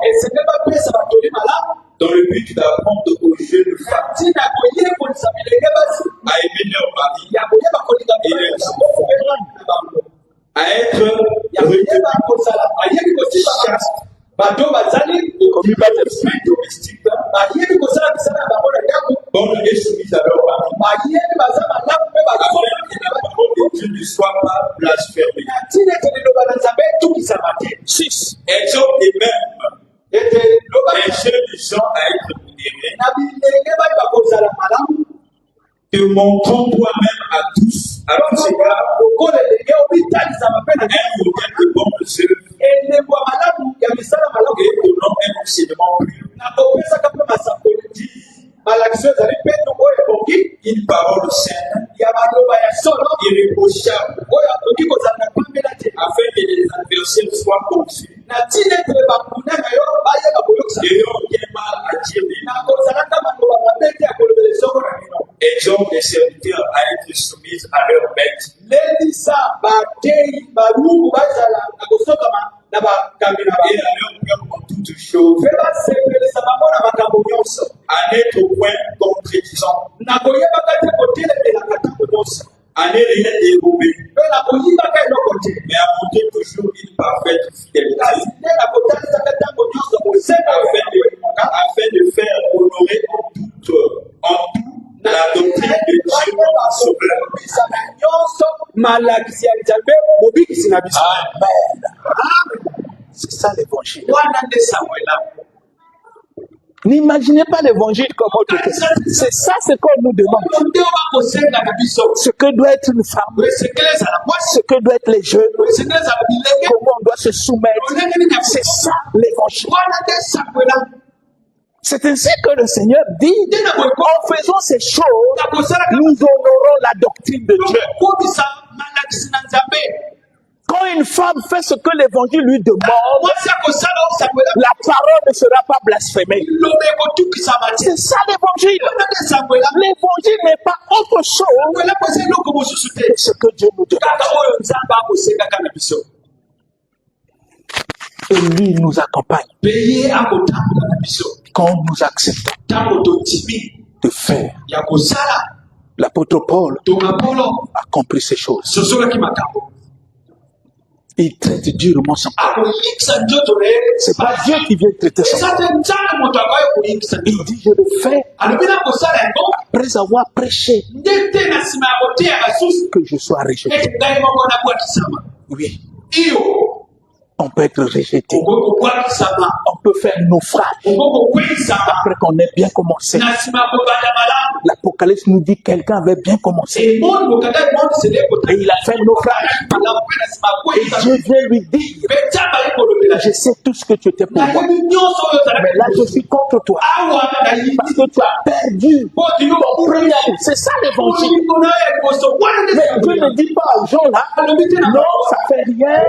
dans le but d'apprendre aux jeunes femmes à aimer leur mari et leurs enfants, à être chaste, commis par l'esprit domestique, bonne et soumise à leur mari, afin que la parole de Dieu ne soit pas blasphémée. 6. Exhorte les mêmes les jeunes gens à être modérés, te montrant toi-même à tous égards, un modèle de bonnes œuvres et donnant un enseignement pur. maladiction ezali mpe eloko oyo ekoki une parole saine ya maloba ya solo irréprochable oyo akoki kozala na pambela te afin que les adversaires soient confus. na ntina ete bakunda na yo bayeba koyokisa Et n'ont rien mal à dire de na kozalaka maloba mabe te ya kolobela ezoko na bino exhorte les serviteurs à être soumis à leur maître. lelisa bateyi balungu bazala na kosokama na bakambi na Et à leur cœur en toutes choses, mpe basepelisa bango na makambo nyonso en être au point concrétisant, na koyebaka te kotelemelaka ntango nyonso en ne rien dérober, mpe na koyibaka eloko te mais à montrer toujours une parfaite fidélité, nde na kotalisaka ntango nyonso kosenga afin de faire honorer en tout la doctrine de Dieu notre Sauveur. bisaka nyonso malakisi ya nzambe mobikisi na biso C'est ça l'évangile. wana nde samuela N'imaginez pas l'évangile comme autre chose. C'est ça ce qu'on nous demande. nde oba kosenga na biso Ce que doit être une femme, esekele ezala mwasi ce que doit être les jeunes, esekele ezala bilenge comment on doit se soumettre. olenge nini ya C'est ça l'évangile. wana nde samuela C'est ainsi que le Seigneur dit, nde na boyeko en faisant ces choses, na kosalaka nous honorons la doctrine de Dieu. komisa malakisi na nzambe Quand une femme fait ce que l'évangile lui demande, mwasi akosala oyo samuela la parole ne sera pas blasphémée. loba ekotukisama te C'est ça l'évangile. wana nde samuela L'évangile n'est pas autre chose samuela koza eloko mosusu te que ce que Dieu nous demande. kaka oyo nzambe akosengaka na biso Et lui nous accompagne mpe ye akotambola na biso quand nous acceptons ntango totimi de faire. ya kosala L'apôtre Paul tonga polo a compris ces choses. sosolaki makambo Il traite durement son corps. akoyikisa nzoto na ye C'est pas Dieu qui vient traiter son corps. eza te nzambe moto akoki koyikisa Il nzoto dit, je le fais alobi na kosala yango après avoir prêché nde te na nsima ya koteya basusu que je sois rejeté. ete ngai moko nabwakisama Oui, iyo on peut être rejeté. okoki kobwakisama On peut faire naufrage okoki kokweyisama après qu'on ait bien commencé. na nsima ya kobanda malamu L'Apocalypse nous dit que quelqu'un avait bien commencé. emoni mokanda emongisele Et il a fait naufrage. malamu mpe na nsima ya Et kokweyisa Dieu vient lui dire, mpe nzambe ayi kolobela je sais tout ce que tu étais pour moi. nayebi nyonso oyo Mais là, je suis contre toi. awa nayibi Parce que tu as perdu po tino ton premier amour. C'est ça l'évangile. olingo na yo ya liboso wana nde Mais Dieu ne dit pas aux gens là, alobi te na non, ça fait rien,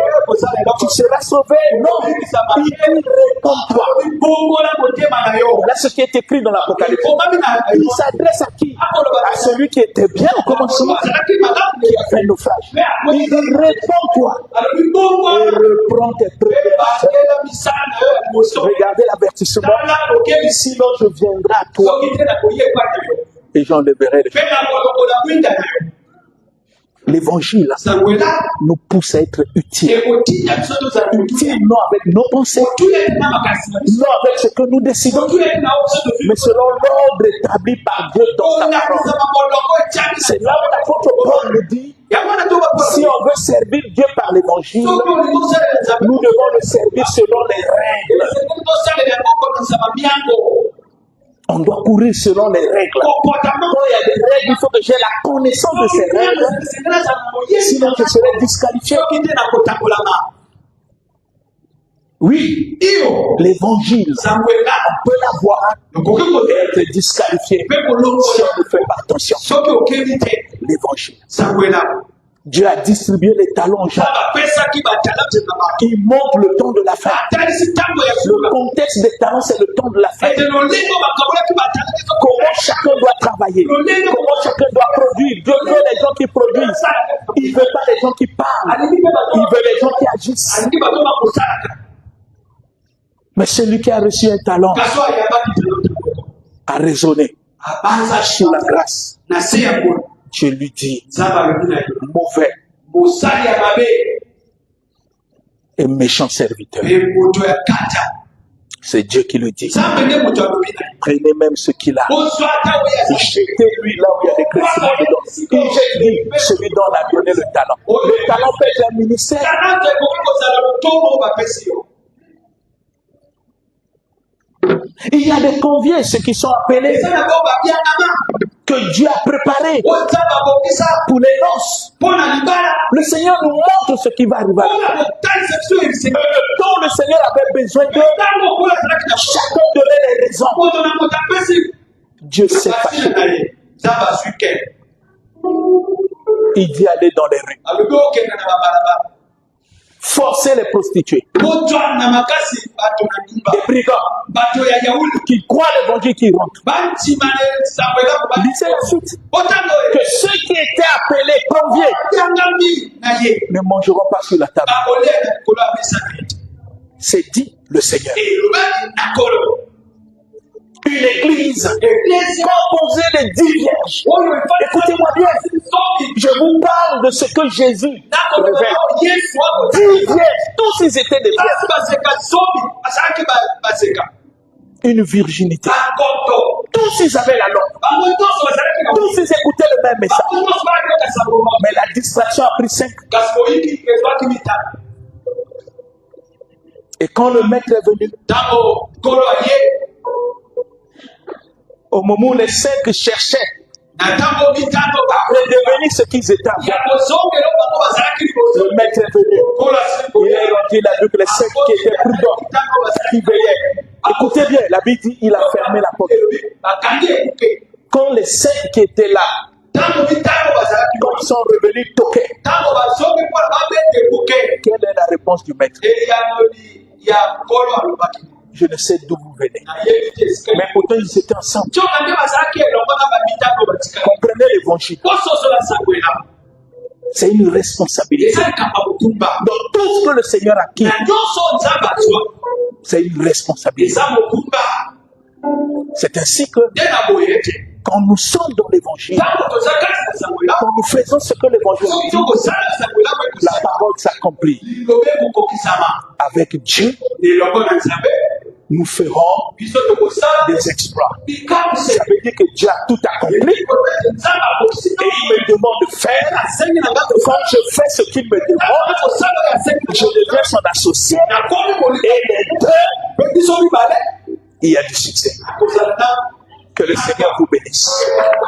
tu seras sauvé. Non, il dit réponds-toi. bongola motema na yo Voilà ce qui est écrit dans l'Apocalypse. ekomami na Il s'adresse à qui? À celui qui était bien au commencement, ozalaki malamu qui a fait naufrage. Il dit réponds-toi alobi et bongola reprends tes premiers marches. balela misala na yo ya liboso Regardez l'avertissement. tala bokeli Sinon, je viendrai à toi soki te nakoyeba na yo et j'enlèverai les mpe nakolokola mwinda na yo L'évangile samuela nous pousse à être utiles. ekotinda biso tozala Utiles non avec nos pensées, kotuya ete na makasi na biso non avec ce que nous décidons, kotuya ete na biso mais selon l'ordre établi par Dieu dans sa parole. tolakisa makolongo etiaki C'est là où l'apôtre Paul nous dit, yango wana tobakola si on veut servir Dieu par l'évangile, soki olingi osalela nzambe nous devons le servir selon les règles. esengeli tosalela yango kolonisa mabiango On doit courir selon les règles. comportement Quand il y a des règles, il faut que j'ai la connaissance de ces règles, sinon je serai disqualifié. soki te nakotambolama Oui, iyo l'évangile, samuela on peut l'avoir okoki et koya être disqualifié mpe si kolongola on ne fait pas attention. soki okebi te L'évangile. samuela Dieu a distribué les talents aux gens. nzambe apesaki batalente na bato Il montre le temps de la fin. atalisi ntango ya Le sula contexte des talents, c'est le temps de la fin. ete lolenge bakabolaki batalente Comment chacun doit travailler. Comment chacun doit produire. Dieu veut les gens qui produisent. Il ne veut pas les gens qui parlent. alingi mpe Il veut les gens qui agissent. alingi bato bakosalaka Mais celui qui a reçu un talent kaso ayambaki talente a raisonné abanza sur la grâce. na se ya ngolu Je lui dis, nzambe alobi na yo mauvais mosali ya mabe et méchant serviteur. mpe moto ya kata C'est Dieu qui le dit. nzambe nde moto alobi na yo Prenez même ce qu'il a. ozwa ata oyo Jetez-lui là où il y a des cressements dedans. Il jette lui, celui dont on a donné le talent. Le talent peut être un ministère. talente ekoki kozala lotomo oyo bapesi yo Il y a des conviés, ceux qui sont appelés, eza na bao babiangama que Dieu a préparés oyo nzambe abongisa pour les noces. mpo na libala Le Seigneur nous montre ce qui va arriver. mpona kotalisa biso ebisengi Dont le Seigneur avait besoin d'eux, ntango okoyo azalaki na chacun donnait les raisons. moto na moto apesi Dieu s'est fâché. Il dit aller dans les rues. Forcer les prostituées. Des brigands qui croient l'évangile qui rentrent. Lisez la suite. Que ceux qui étaient appelés conviés ne mangeront pas sur la table. C'est dit le Seigneur. Une église composée de 10 vierges. Écoutez-moi bien. Je vous parle de ce que Jésus révèle. 10 vierges. Tous ils étaient des vierges. Une virginité. Tous ils avaient la langue. Tous ils écoutaient le même message. Mais la distraction a pris 5. Et quand le maître est venu, au moment où les 5 cherchaient à redevenir ce qu'ils étaient, le maître est venu. Il a vu que les 5 qui étaient prudents, qui veillaient. Écoutez bien, la Bible dit il a fermé la porte. Quand les 5 qui étaient là, quand ils sont revenus toquer, quelle est la réponse du maître? Je ne sais d'où vous venez. Mais pourtant, ils étaient ensemble. Comprenez l'évangile. C'est une responsabilité. Dans tout ce que le Seigneur a acquis, c'est une responsabilité. C'est ainsi que quand nous sommes dans l'évangile, quand nous faisons ce que l'évangile dit, la parole s'accomplit. Avec Dieu, nous ferons des exploits. Ça veut dire que Dieu a tout accompli. Et il me demande de faire. Quand je fais ce qu'il me demande, je deviens son associé. Et les deux, il y a du succès. Que le Seigneur vous bénisse.